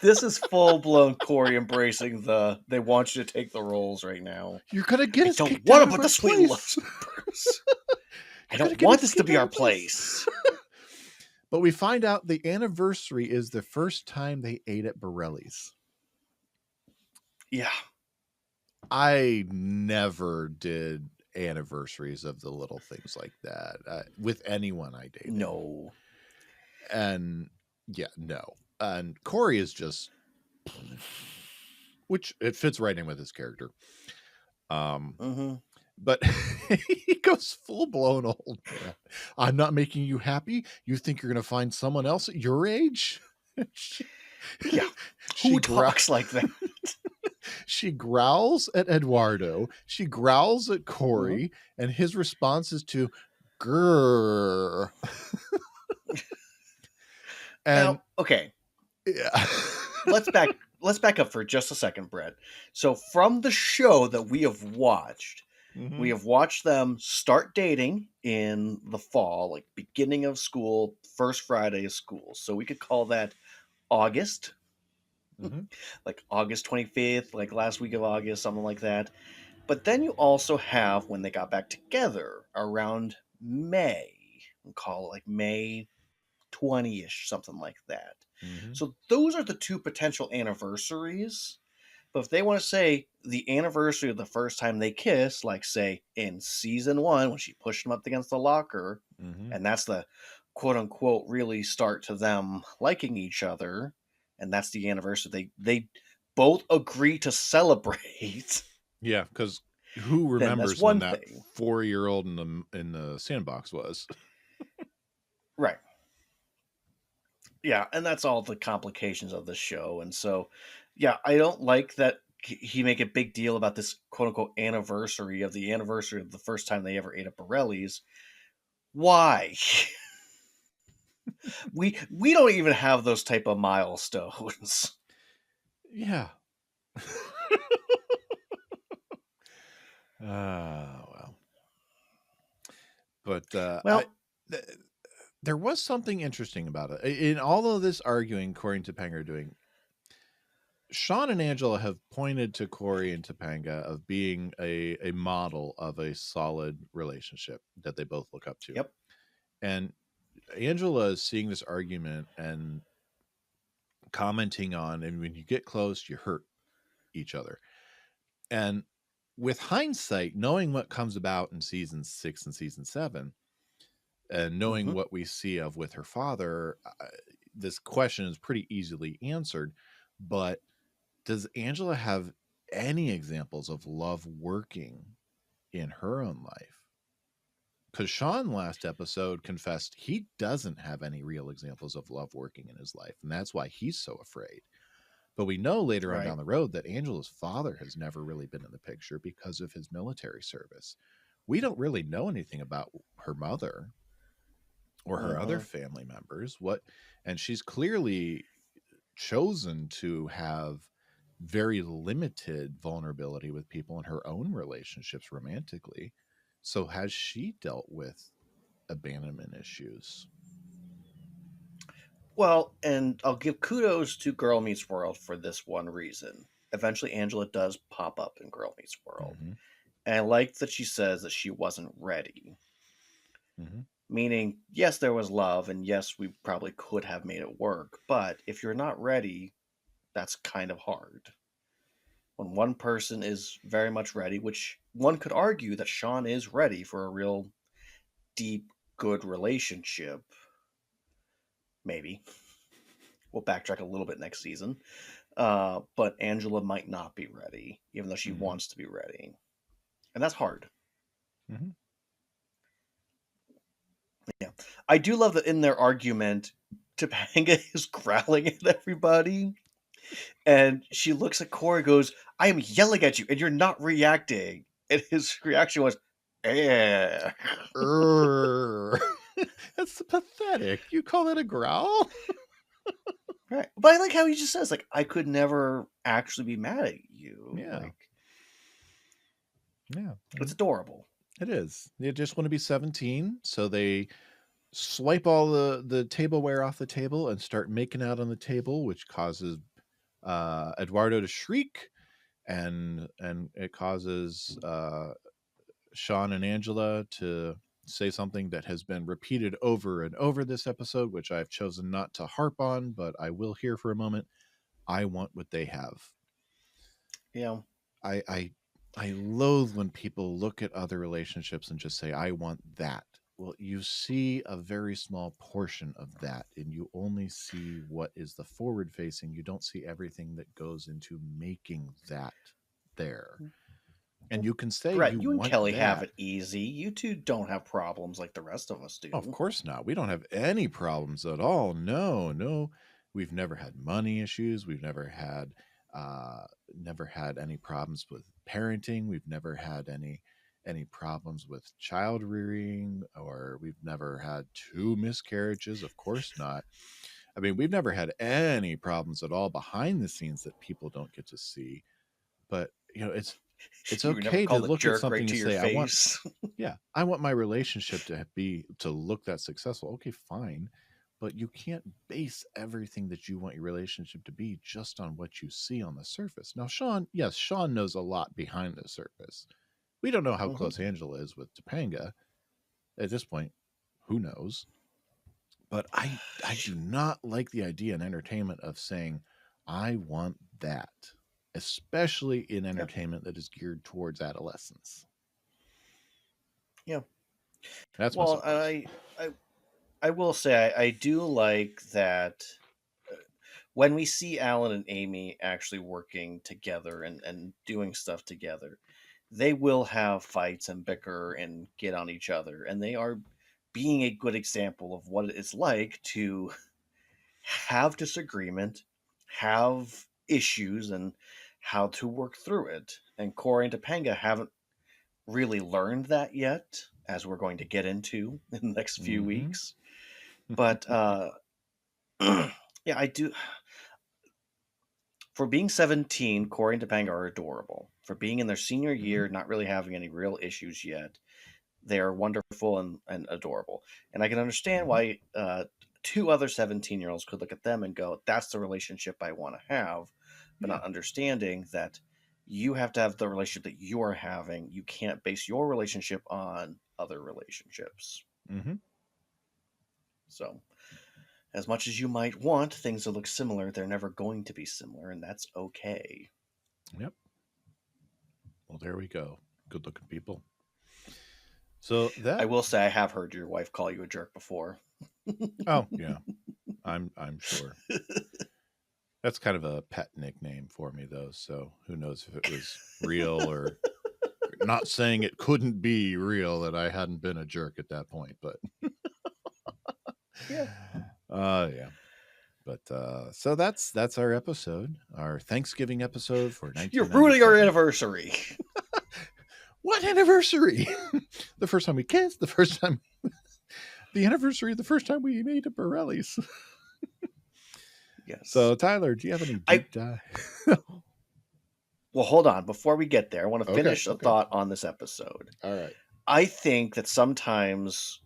This is full blown Cory embracing the they want you to take the roles right now. You're gonna get I us don't kicked want out to of put our the sweet place. love purse. I You're gonna don't get want us this to kicked be out our of our place. place. But we find out the anniversary is the first time they ate at Borelli's. Yeah. I never did anniversaries of the little things like that with anyone I dated. No. And yeah, no. And Cory is just, which it fits right in with his character. But he goes full blown old man. I'm not making you happy. You think you're going to find someone else at your age? Yeah. Who talks like that? She growls at Eduardo. She growls at Cory, and his response is to grrr. And Now, okay. yeah. let's back up for just a second, Brett. So from the show that we have watched, we have watched them start dating in the fall, like beginning of school, first Friday of school. So we could call that August. Like August 25th, like last week of August, something like that. But then you also have when they got back together around May. We'll call it like May 20-ish, something like that. So those are the two potential anniversaries. But if they want to say the anniversary of the first time they kiss, like say in season 1 when she pushed him up against the locker, and that's the quote unquote really start to them liking each other, and that's the anniversary they both agree to celebrate. Yeah, because who remembers when that 4-year-old in the sandbox was? Right. Yeah, and that's all the complications of the show. And so, yeah, I don't like that he make a big deal about this quote unquote anniversary of the first time they ever ate at Borelli's. Why? we don't even have those type of milestones. Yeah. Well. But there was something interesting about it. In all of this arguing Cory and Topanga are doing, Shawn and Angela have pointed to Cory and Topanga of being a model of a solid relationship that they both look up to. Yep. And Angela is seeing this argument and commenting on, and when you get close, you hurt each other. And with hindsight, knowing what comes about in season 6 and season 7, and knowing what we see of with her father, this question is pretty easily answered. But does Angela have any examples of love working in her own life? Because Shawn last episode confessed he doesn't have any real examples of love working in his life, and that's why he's so afraid. But we know later on down the road that Angela's father has never really been in the picture because of his military service. We don't really know anything about her mother. or her other Mhm. family members. And she's clearly chosen to have very limited vulnerability with people in her own relationships romantically. So has she dealt with abandonment issues? Well, and I'll give kudos to Girl Meets World for this one reason. Eventually, Angela does pop up in Girl Meets World. Mm-hmm. And I like that she says that she wasn't ready. Mm-hmm. Meaning, yes, there was love, and yes, we probably could have made it work. But if you're not ready, that's kind of hard. When one person is very much ready, which one could argue that Shawn is ready for a real deep, good relationship, maybe. We'll backtrack a little bit next season. But Angela might not be ready, even though she Mm-hmm. wants to be ready. And that's hard. Mm-hmm. Yeah. I do love that in their argument, Topanga is growling at everybody. And she looks at Cory and goes, I am yelling at you and you're not reacting. And his reaction was, eh. That's pathetic. You call that a growl? Right. But I like how he just says, like, I could never actually be mad at you. Yeah. Like, Yeah. it's adorable. It is. They just want to be 17, so they swipe all the tableware off the table and start making out on the table, which causes Eduardo to shriek, and it causes Shawn and Angela to say something that has been repeated over and over this episode, which I've chosen not to harp on, but I will here for a moment. I want what they have. Yeah. I loathe when people look at other relationships and just say, I want that. Well, you see a very small portion of that, and you only see what is the forward facing. You don't see everything that goes into making that there. And you can say Brett, you you and want Kelly have that. it easy. You two don't have problems like the rest of us do. Of course not. We don't have any problems at all. No. We've never had money issues. We've never had any problems with parenting. We've never had any problems with child rearing, or we've never had 2 miscarriages. Of course not. I mean, we've never had any problems at all behind the scenes that people don't get to see. But, it's You were never okay to called a look at jerk something right to and your say, face. I want my relationship to look that successful. Okay, fine. But you can't base everything that you want your relationship to be just on what you see on the surface. Now, Shawn knows a lot behind the surface. We don't know how close Angela is with Topanga. At this point, who knows? But I do not like the idea in entertainment of saying, I want that, especially in entertainment that is geared towards adolescence. Yeah. That's my Well, soapbox. I will say I do like that when we see Alan and Amy actually working together and doing stuff together, they will have fights and bicker and get on each other, and they are being a good example of what it's like to have disagreement, have issues, and how to work through it. And Cory and Topanga haven't really learned that yet, as we're going to get into in the next few Mm-hmm. weeks. But yeah, I do. For being 17, Cory and Topanga are adorable. For being in their senior Mm-hmm. year, not really having any real issues yet, they are wonderful and adorable. And I can understand Mm-hmm. why 2 other 17-year-olds could look at them and go, that's the relationship I want to have, but Yeah. not understanding that you have to have the relationship that you are having. You can't base your relationship on other relationships. Mm-hmm. So, as much as you might want things to look similar, they're never going to be similar, and that's okay. Yep. Well, there we go. Good looking people. So I that. will say I have heard your wife call you a jerk before. Oh yeah, I'm sure. That's kind of a pet nickname for me, though. So who knows if it was real or not, saying it couldn't be real that I hadn't been a jerk at that point. But Yeah. yeah. But so that's our episode, our Thanksgiving episode for 1997. You're ruining our anniversary. What anniversary? The first time we kissed, the the anniversary of the first time we made a Borelli's. Yes. So, Tyler, do you have any deep dive? Well, hold on. Before we get there, I want to Okay, finish a okay. thought on this episode. All right. I think that sometimes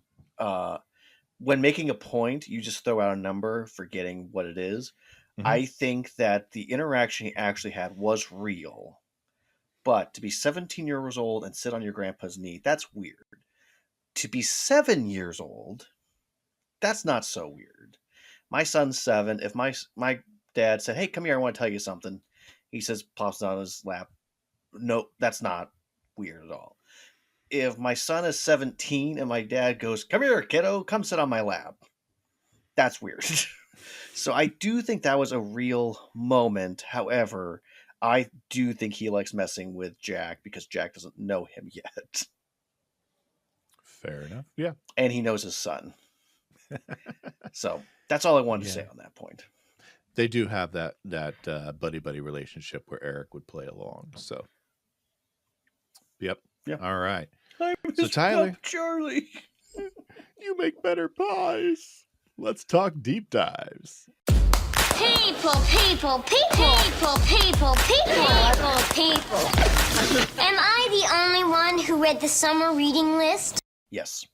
when making a point, you just throw out a number, forgetting what it is. Mhm. I think that the interaction he actually had was real. But to be 17 years old and sit on your grandpa's knee, that's weird. To be 7 years old, that's not so weird. My son's 7. If my dad said, "Hey, come here, I want to tell you something," he says, plops it on his lap. No, that's not weird at all. If my son is 17 and my dad goes, "Come here, kiddo, come sit on my lap," that's weird. So I do think that was a real moment. However, I do think he likes messing with Jack because Jack doesn't know him yet. Fair enough. Yeah. And he knows his son. So that's all I wanted to Yeah. say on that point. They do have that buddy relationship where Eric would play along. So, yep. Yeah. All right. I So, Tyler, up Charlie. you make better pies. Let's talk deep dives. People. Am I the only one who read the summer reading list? Yes.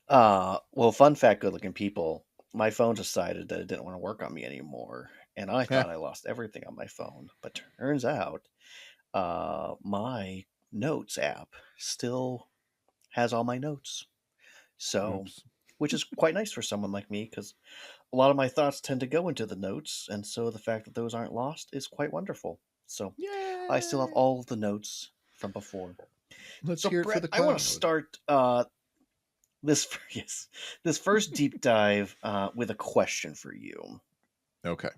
Well, fun fact, good-looking people, my phone decided that it didn't want to work on me anymore, and I thought I lost everything on my phone. But turns out my notes app still has all my notes. So, Oops. which is quite nice for someone like me, because a lot of my thoughts tend to go into the notes, and so the fact that those aren't lost is quite wonderful. So, I still have all of the notes from before. Let's So, hear it for Brett, the I cloud. want to start this first deep dive with a question for you. Okay.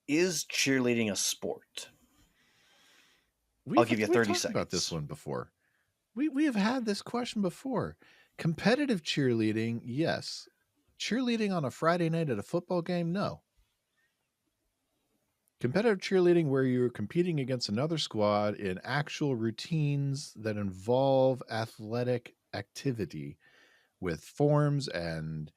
Is cheerleading a sport? We've, I'll give you 30 talked seconds. about this one before. We have had this question before. Competitive cheerleading, yes. Cheerleading on a Friday night at a football game, no. Competitive cheerleading where you're competing against another squad in actual routines that involve athletic activity with forms and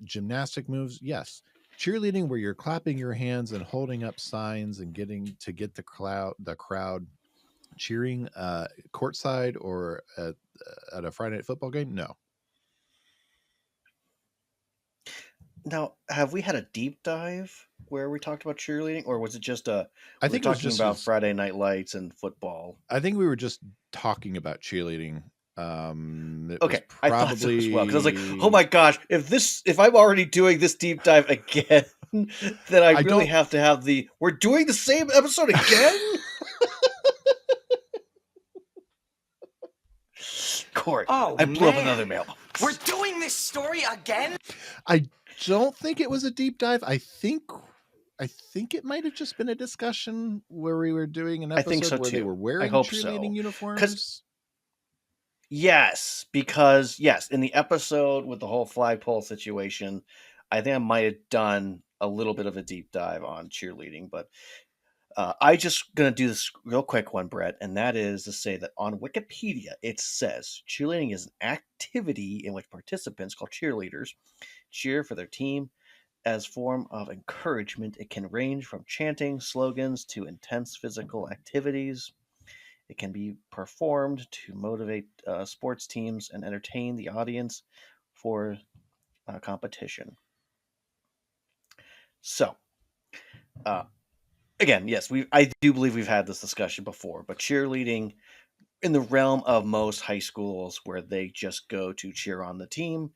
gymnastic moves, yes. Cheerleading where you're clapping your hands and holding up signs and get the crowd cheering courtside or at a Friday night football game, no. Now, have we had a deep dive where we talked about cheerleading, or was it just I think it was talking just about Friday Night Lights and football? I think we were just talking about cheerleading. Okay, probably... I thought so as well, because I was like, oh my gosh, if I'm already doing this deep dive again, then I really have to have we're doing the same episode again? Cory, I blew up another mailbox. We're doing this story again? I don't think it was a deep dive. I think it might have just been a discussion where we were doing an episode where they were wearing cheerleading uniforms. Yes, because in the episode with the whole flagpole situation, I think I might have done a little bit of a deep dive on cheerleading, but I just going to do this real quick one, Brett, and that is to say that on Wikipedia, it says cheerleading is an activity in which participants, called cheerleaders, cheer for their team as form of encouragement. It can range from chanting slogans to intense physical activities. It can be performed to motivate sports teams and entertain the audience for competition. So, again, yes, I do believe we've had this discussion before, but cheerleading in the realm of most high schools where they just go to cheer on the team,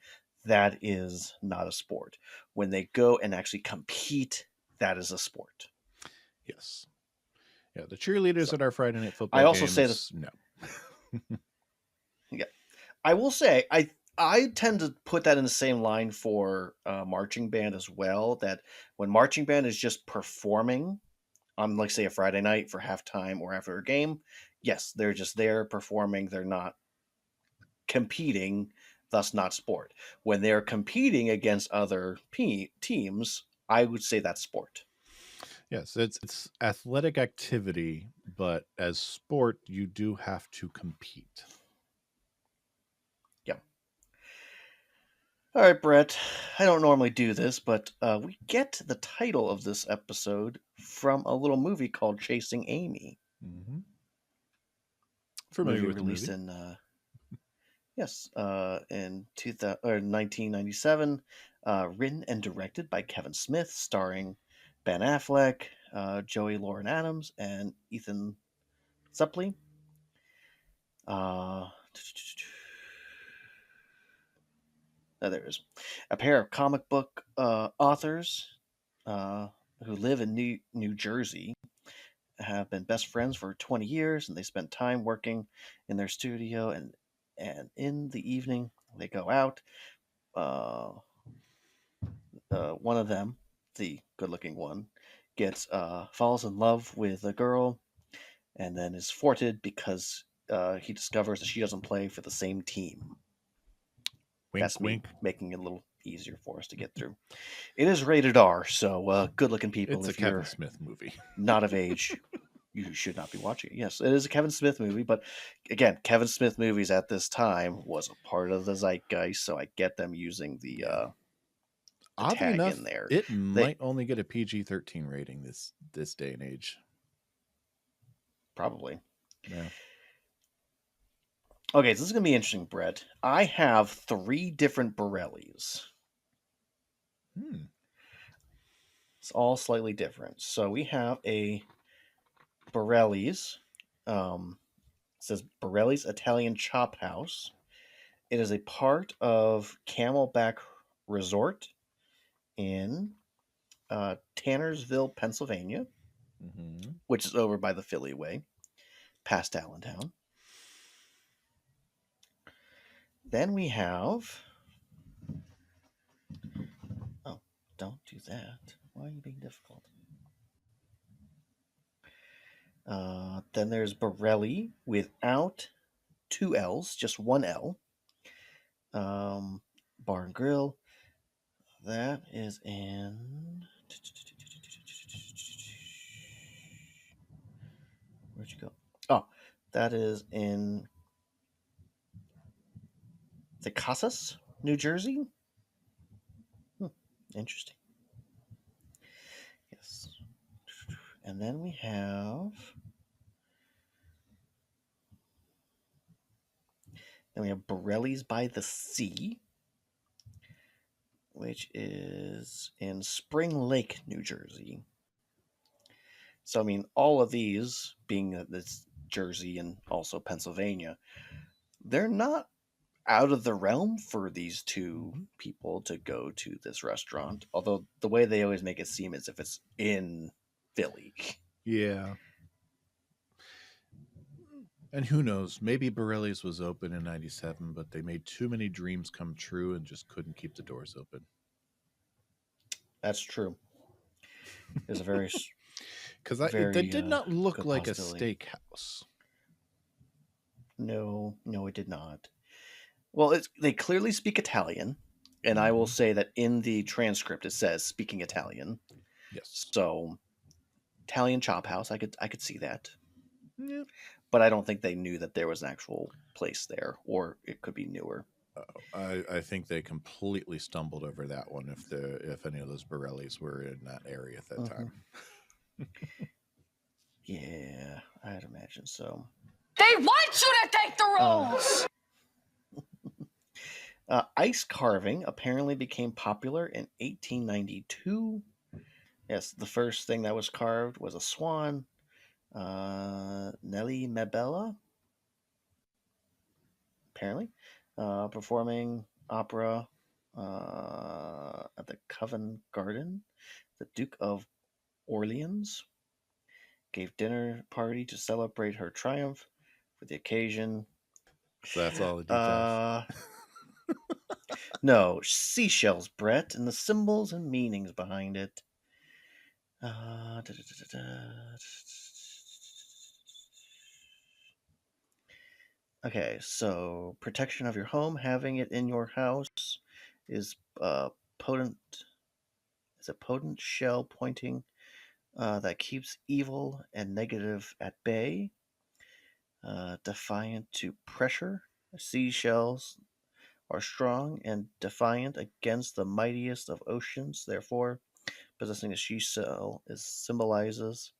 that is not a sport. When they go and actually compete, that is a sport. Yes. Yeah, the cheerleaders at our Friday night football I also games, say this. No. Yeah. I will say, I tend to put that in the same line for marching band as well, that when marching band is just performing on, like, say, a Friday night for halftime or after a game, yes, they're just there performing. They're not competing, thus not sport. When they're competing against other teams, I would say that's sport. Yes, it's athletic activity, but as sport, you do have to compete. All right, Brett. I don't normally do this, but we get the title of this episode from a little movie called Chasing Amy. Mm-hmm. Familiar Movie with the released movie? in in 1997, written and directed by Kevin Smith, starring Ben Affleck, Joey Lauren Adams, and Ethan Suplee. Uh, there it is. A pair of comic book authors uh, who live in New Jersey have been best friends for 20 years, and they spend time working in their studio, and in the evening they go out. Uh, One of them, the good-looking one, gets falls in love with a girl, and then is thwarted because he discovers that she doesn't play for the same team. Wink, That's me wink. making it a little easier for us to get through. It is rated R, so good-looking people, It's a if Kevin you're Smith movie. not of age, you should not be watching it. Yes, it is a Kevin Smith movie, but again, Kevin Smith movies at this time was a part of the zeitgeist, so I get them using the Oddly tag in enough, there. it They might only get a PG-13 rating this day and age. probably. Yeah. Okay, so this is gonna be interesting, Brett. I have 3 different Borellis. Hmm. It's all slightly different. So we have a Borelli's. It says Borelli's Italian Chop House. It is a part of Camelback Resort in Tannersville, Pennsylvania, Mm-hmm. which is over by the Philly Way, past Allentown. Then we have. Oh, don't do that. Why are you being difficult? Then there's Borelli without 2 L's, just 1 L. Bar and Grill. That is in. Where'd you go? Oh, that is in the Casas, New Jersey. Interesting. Yes. And then we have. Then we have Borelli's by the Sea, which is in Spring Lake, New Jersey. So, I mean, all of these, being that it's Jersey and also Pennsylvania, they're not out of the realm for these 2 people to go to this restaurant. Although the way they always make it seem as if it's in Philly. Yeah. And who knows? Maybe Borelli's was open in '97, but they made too many dreams come true and just couldn't keep the doors open. That's true. It's a very, Because that very did not look good like a possibility. steakhouse. No, it did not. Well, they clearly speak Italian, and I will Mhm. say that in the transcript it says speaking Italian. Yes. So Italian chop house, I could see that, Yeah. but I don't think they knew that there was an actual place there, or it could be newer. I think they completely stumbled over that one if any of those Borellis were in that area at that time. Yeah, I'd imagine so. They want you to take the rules! Ice carving apparently became popular in 1892. Yes, the first thing that was carved was a swan. Nellie Mabella, apparently, performing opera at the Covent Garden. The Duke of Orleans gave dinner party to celebrate her triumph for the occasion. So that's all the details. No, seashells, Brett, and the symbols and meanings behind it. Okay, so protection of your home, having it in your house is potent. It's a potent shell pointing that keeps evil and negative at bay. Defiant to pressure, seashells are strong and defiant against the mightiest of oceans. Therefore, possessing a she shell symbolizes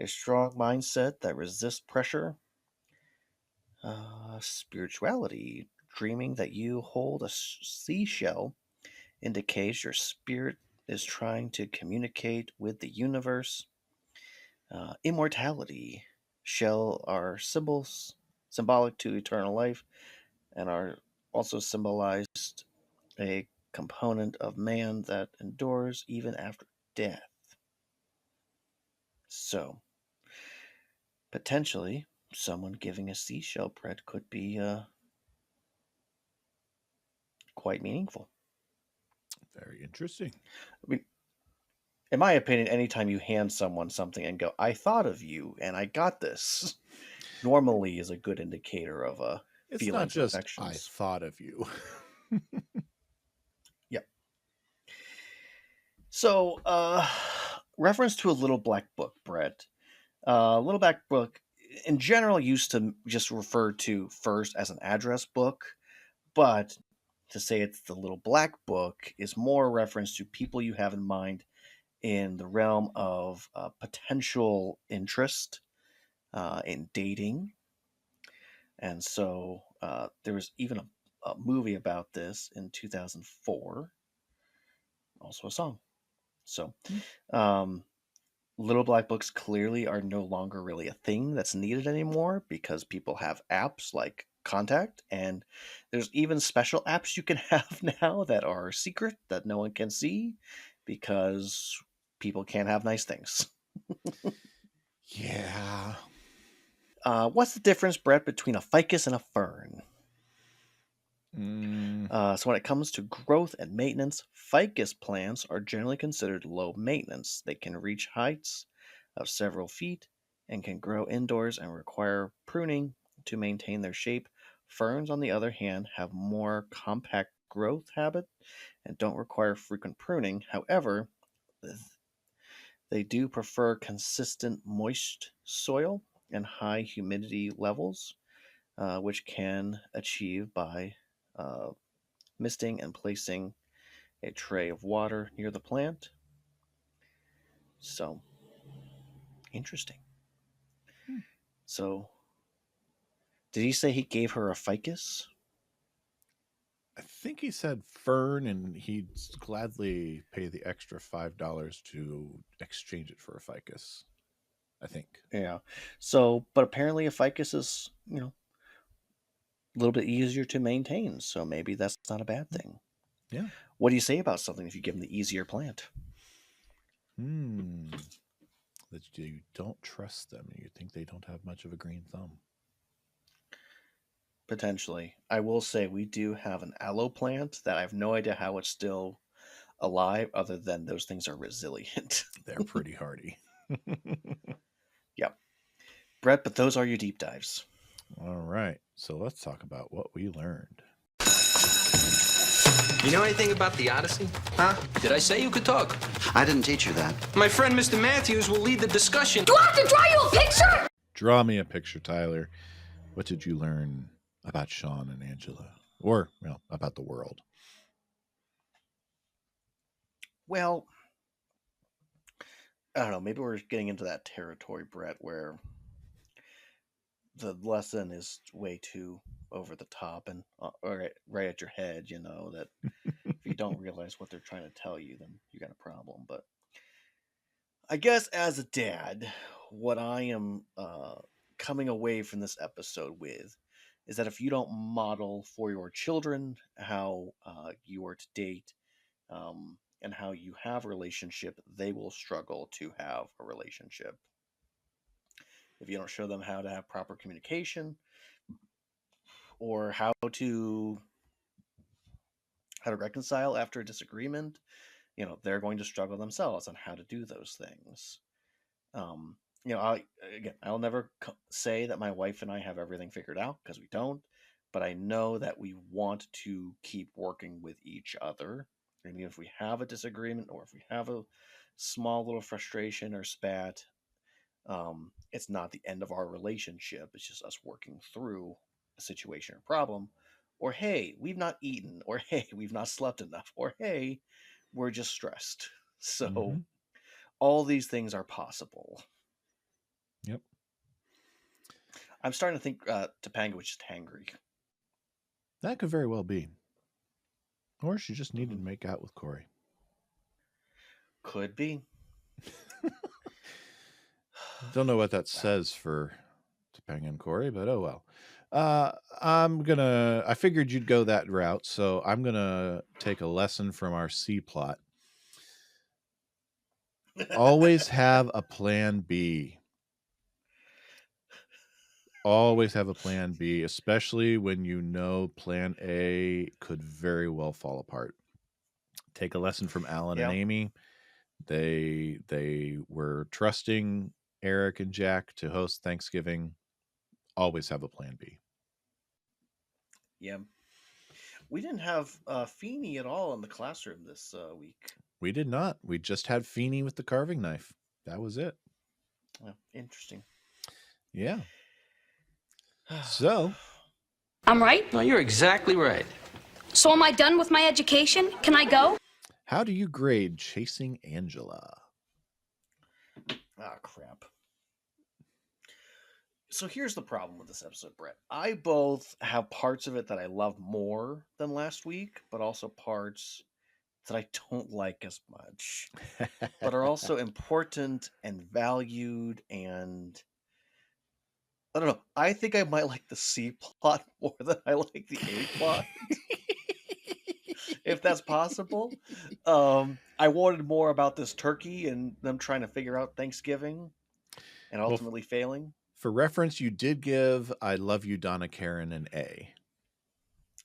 a strong mindset that resists pressure. Spirituality, dreaming that you hold a seashell indicates your spirit is trying to communicate with the universe. Immortality, shell are symbols symbolic to eternal life and are also symbolized a component of man that endures even after death. So, potentially, someone giving a seashell bread could be quite meaningful. Very interesting. I mean, in my opinion, anytime you hand someone something and go, "I thought of you and I got this," normally is a good indicator of It's not feelings and just I affections. thought of you. Yep. So, reference to a little black book, Brett. Little Black Book, in general, used to just refer to first as an address book, but to say it's the Little Black Book is more a reference to people you have in mind in the realm of potential interest in dating. And so there was even a movie about this in 2004, also a song. So, um, little black books clearly are no longer really a thing that's needed anymore because people have apps like Contact, and there's even special apps you can have now that are secret that no one can see because people can't have nice things. Yeah. What's the difference, Brett, between a ficus and a fern? Mm, So when it comes to growth and maintenance, ficus plants are generally considered low maintenance. They can reach heights of several feet and can grow indoors and require pruning to maintain their shape. Ferns, on the other hand, have more compact growth habit and don't require frequent pruning. However, they do prefer consistent moist soil and high humidity levels, which can achieve by uh, misting and placing a tray of water near the plant. So, interesting. hmm. So, did he say he gave her a ficus? I think he said fern, and he'd gladly pay the extra $5 to exchange it for a ficus. I think. Yeah. So, but apparently a ficus is, a little bit easier to maintain. So maybe that's not a bad thing. Yeah. What do you say about something if you give them the easier plant? Hmm. That you don't trust them, and you think they don't have much of a green thumb. Potentially. I will say we do have an aloe plant that I have no idea how it's still alive, other than those things are resilient. They're pretty hardy. Yep. Brett, but those are your deep dives. All right. So let's talk about what we learned. You know anything about the Odyssey? Huh? Did I say you could talk? I didn't teach you that. My friend Mr. Matthews will lead the discussion. Do I have to draw you a picture? Draw me a picture, Tyler. What did you learn about Shawn and Angela? Or, well, about the world? Well, I don't know. Maybe we're getting into that territory, Brett, where the lesson is way too over the top and right at your head. That if you don't realize what they're trying to tell you, then you got a problem. But I guess as a dad, what I am coming away from this episode with is that if you don't model for your children how you are to date and how you have a relationship, they will struggle to have a relationship. If you don't show them how to have proper communication or how to reconcile after a disagreement, they're going to struggle themselves on how to do those things. Um, I'll never say that my wife and I have everything figured out because we don't, but I know that we want to keep working with each other. And even if we have a disagreement or if we have a small little frustration or spat, it's not the end of our relationship. It's just us working through a situation or problem or hey, we've not eaten, or hey, we've not slept enough, or hey, we're just stressed. So Mm-hmm. all these things are possible. Yep. I'm starting to think Topanga was just hangry. That could very well be. Or she just needed Hmm. to make out with Cory. Could be. Don't know what that says for Topanga and Cory, but oh well. I figured you'd go that route, so I'm gonna take a lesson from our C plot. Always have a plan B. Always have a plan B, especially when you know plan A could very well fall apart. Take a lesson from Alan and Yeah. Amy. They were trusting Eric and Jack to host Thanksgiving. Always have a plan B. Yeah. We didn't have Feeney at all in the classroom this week. We did not. We just had Feeney with the carving knife. That was it. Oh, interesting. Yeah. So, I'm right? No, you're exactly right. So am I done with my education? Can I go? how do you grade Chasing Angela? Ah, crap. So here's the problem with this episode, Brett. I both have parts of it that I love more than last week, but also parts that I don't like as much, but are also important and valued. And I don't know. I think I might like the C plot more than I like the A plot, if that's possible. I wanted more about this turkey and them trying to figure out Thanksgiving and Well, ultimately failing. for reference, you did give I Love You, Donna Karen an A.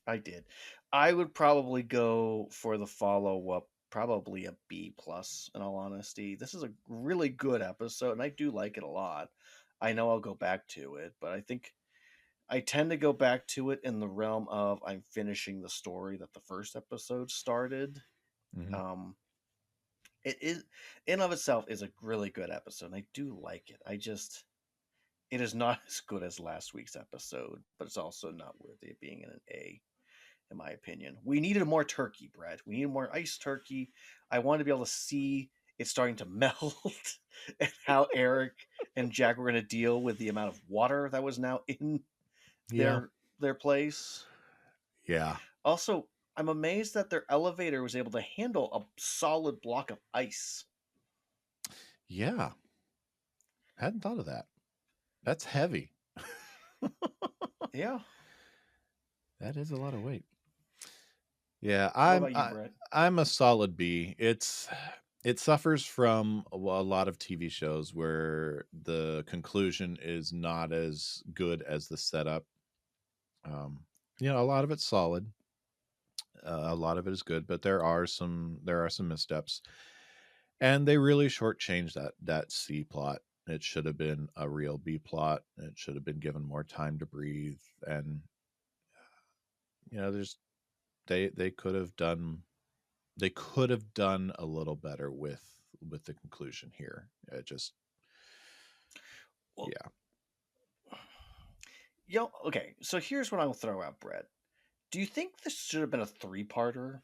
I did. I would probably go for the follow up, probably a B plus. In all honesty, this is a really good episode, and I do like it a lot. I know I'll go back to it, but I think I tend to go back to it in the realm of I'm finishing the story that the first episode started. Mm-hmm. It is in of itself is a really good episode, and I do like it. It is not as good as last week's episode, but it's also not worthy of being in an A, in my opinion. We needed more turkey, Brett. We needed more iced turkey. I wanted to be able to see it starting to melt and how Eric and Jack were going to deal with the amount of water that was now in Yeah. their place. Yeah. Also, I'm amazed that their elevator was able to handle a solid block of ice. Yeah. Hadn't thought of that. That's heavy. Yeah. That is a lot of weight. Yeah, What about you, Brett? I'm a solid B. It suffers from a lot of TV shows where the conclusion is not as good as the setup. A lot of it's solid. A lot of it is good, but there are some missteps, and they really shortchanged that C plot. It should have been a real B plot. It should have been given more time to breathe, and there's they could have done a little better with the conclusion here. It just Well, yeah. Okay, so here's what I'll throw out, Brett. Do you think this should have been a 3-parter?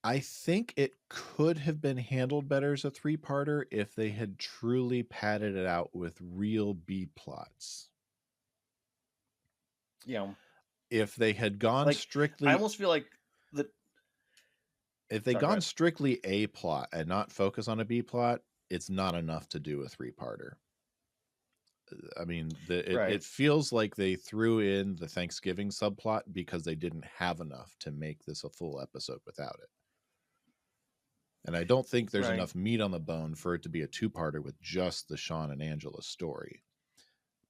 I think it could have been handled better as a 3-parter if they had truly padded it out with real B plots. Yeah. If they had gone strictly, I almost feel like if they'd gone strictly A plot and not focus on a B plot, it's not enough to do a 3-parter. I mean, it feels like they threw in the Thanksgiving subplot because they didn't have enough to make this a full episode without it. And I don't think there's enough meat on the bone for it to be a 2-parter with just the Shawn and Angela story.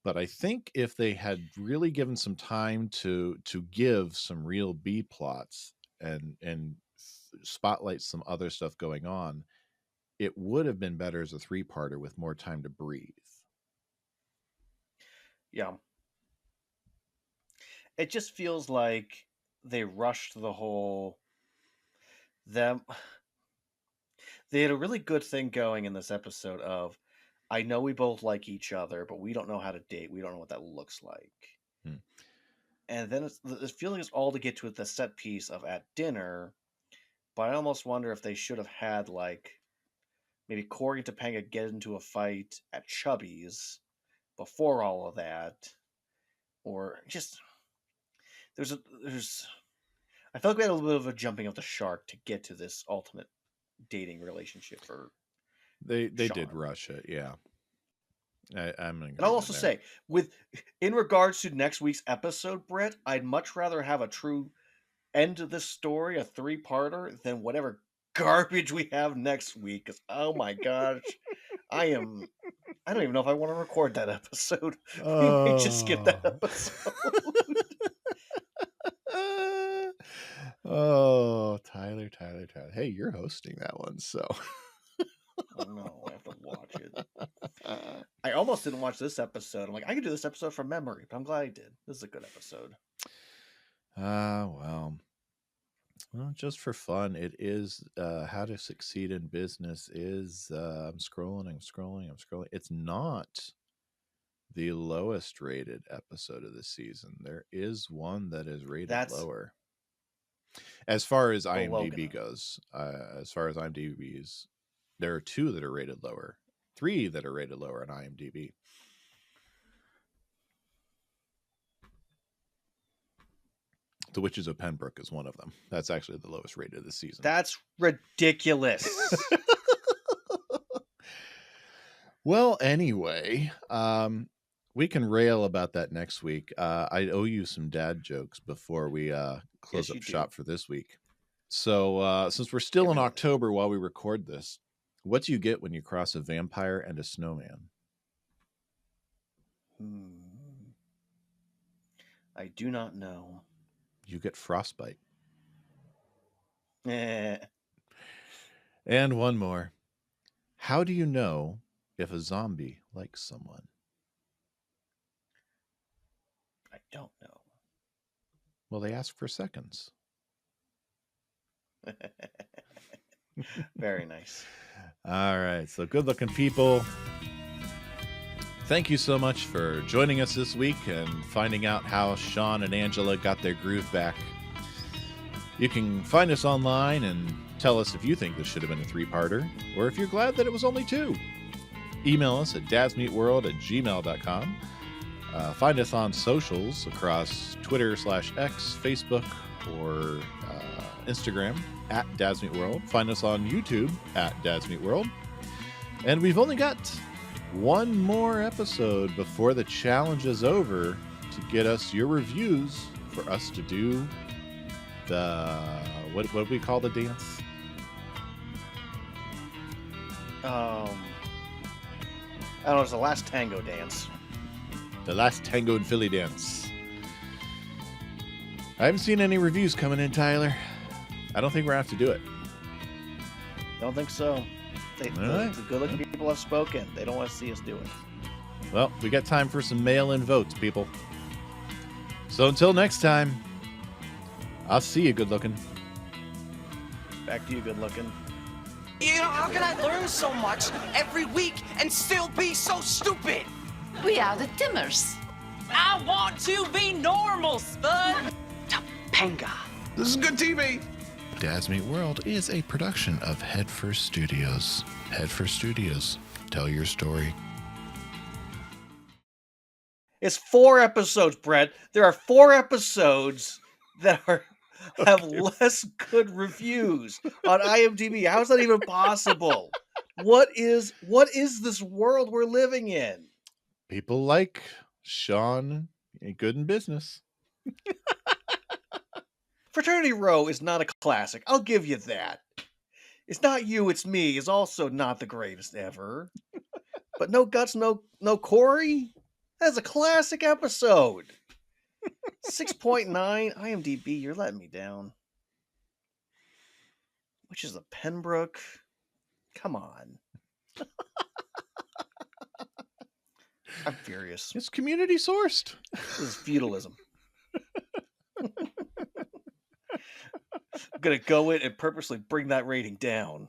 But I think if they had really given some time to give some real B plots and spotlight some other stuff going on, it would have been better as a 3-parter with more time to breathe. Yeah. It just feels like they rushed the whole they had a really good thing going in this episode of I know we both like each other, but we don't know how to date. We don't know what that looks like. And then the feeling is all to get to the set piece of at dinner. But I almost wonder if they should have had, like, maybe Cory and Topanga get into a fight at Chubby's before all of that. Or just, there's I feel like we had a little bit of a jumping of the shark to get to this ultimate dating relationship for They Shawn. did rush it, yeah. I'm And I'll also say, in regards to next week's episode, Brett, I'd much rather have a true end to this story, a 3-parter, than whatever garbage we have next week. 'Cause, oh my gosh, I don't even know if I want to record that episode. We may just skip that episode. Oh, Tyler. Hey, you're hosting that one, so. Oh no, I have to watch it. I almost didn't watch this episode. I'm like, I could do this episode from memory, but I'm glad I did. This is a good episode. Well, just for fun, it is How to Succeed in Business is, I'm scrolling. It's not the lowest rated episode of the season. There is one that is rated lower. As far as IMDb goes, there are 2 that are rated lower, 3 that are rated lower on IMDb. The Witches of Pembroke is one of them. That's actually the lowest rated of the season. That's ridiculous. Well, anyway, we can rail about that next week. I owe you some dad jokes before we close up shop for this week. So since we're still in October while we record this, what do you get when you cross a vampire and a snowman? I do not know. You get frostbite. And one more. How do you know if a zombie likes someone? I don't know. Well, they ask for seconds. Very nice. All right. So good looking people. Thank you so much for joining us this week and finding out how Shawn and Angela got their groove back. You can find us online and tell us if you think this should have been a 3-parter or if you're glad that it was only 2. Email us at dadsmeetworld@gmail.com. Find us on socials across Twitter/X, Facebook, or Instagram at dadsmeetworld. Find us on YouTube at dadsmeetworld. And we've only got one more episode before the challenge is over to get us your reviews for us to do the what do we call the dance? I don't know. It's the last tango dance. The last tango in Philly dance. I haven't seen any reviews coming in, Tyler. I don't think we're gonna have to do it. Don't think so. Right. The good-looking people have spoken. They don't want to see us do it. Well, we got time for some mail-in votes, people. So until next time, I'll see you, good-looking. Back to you, good-looking. You know, how can I learn so much every week and still be so stupid? We are the Timmers. I want to be normal, Spud. Topanga. This is good TV. Dads Meet World is a production of Headfirst Studios. Headfirst Studios. Tell your story. It's 4 episodes, Brett. There are 4 episodes that have less good reviews on IMDb. How is that even possible? What is this world we're living in? People like Shawn, good in business. Fraternity Row is not a classic. I'll give you that. It's Not You, It's Me is also not the greatest ever. But No Guts, No Cory? That's a classic episode. 6.9 IMDb, you're letting me down. Which is a Pembroke? Come on. I'm furious. It's community sourced. This is feudalism. I'm going to go in and purposely bring that rating down.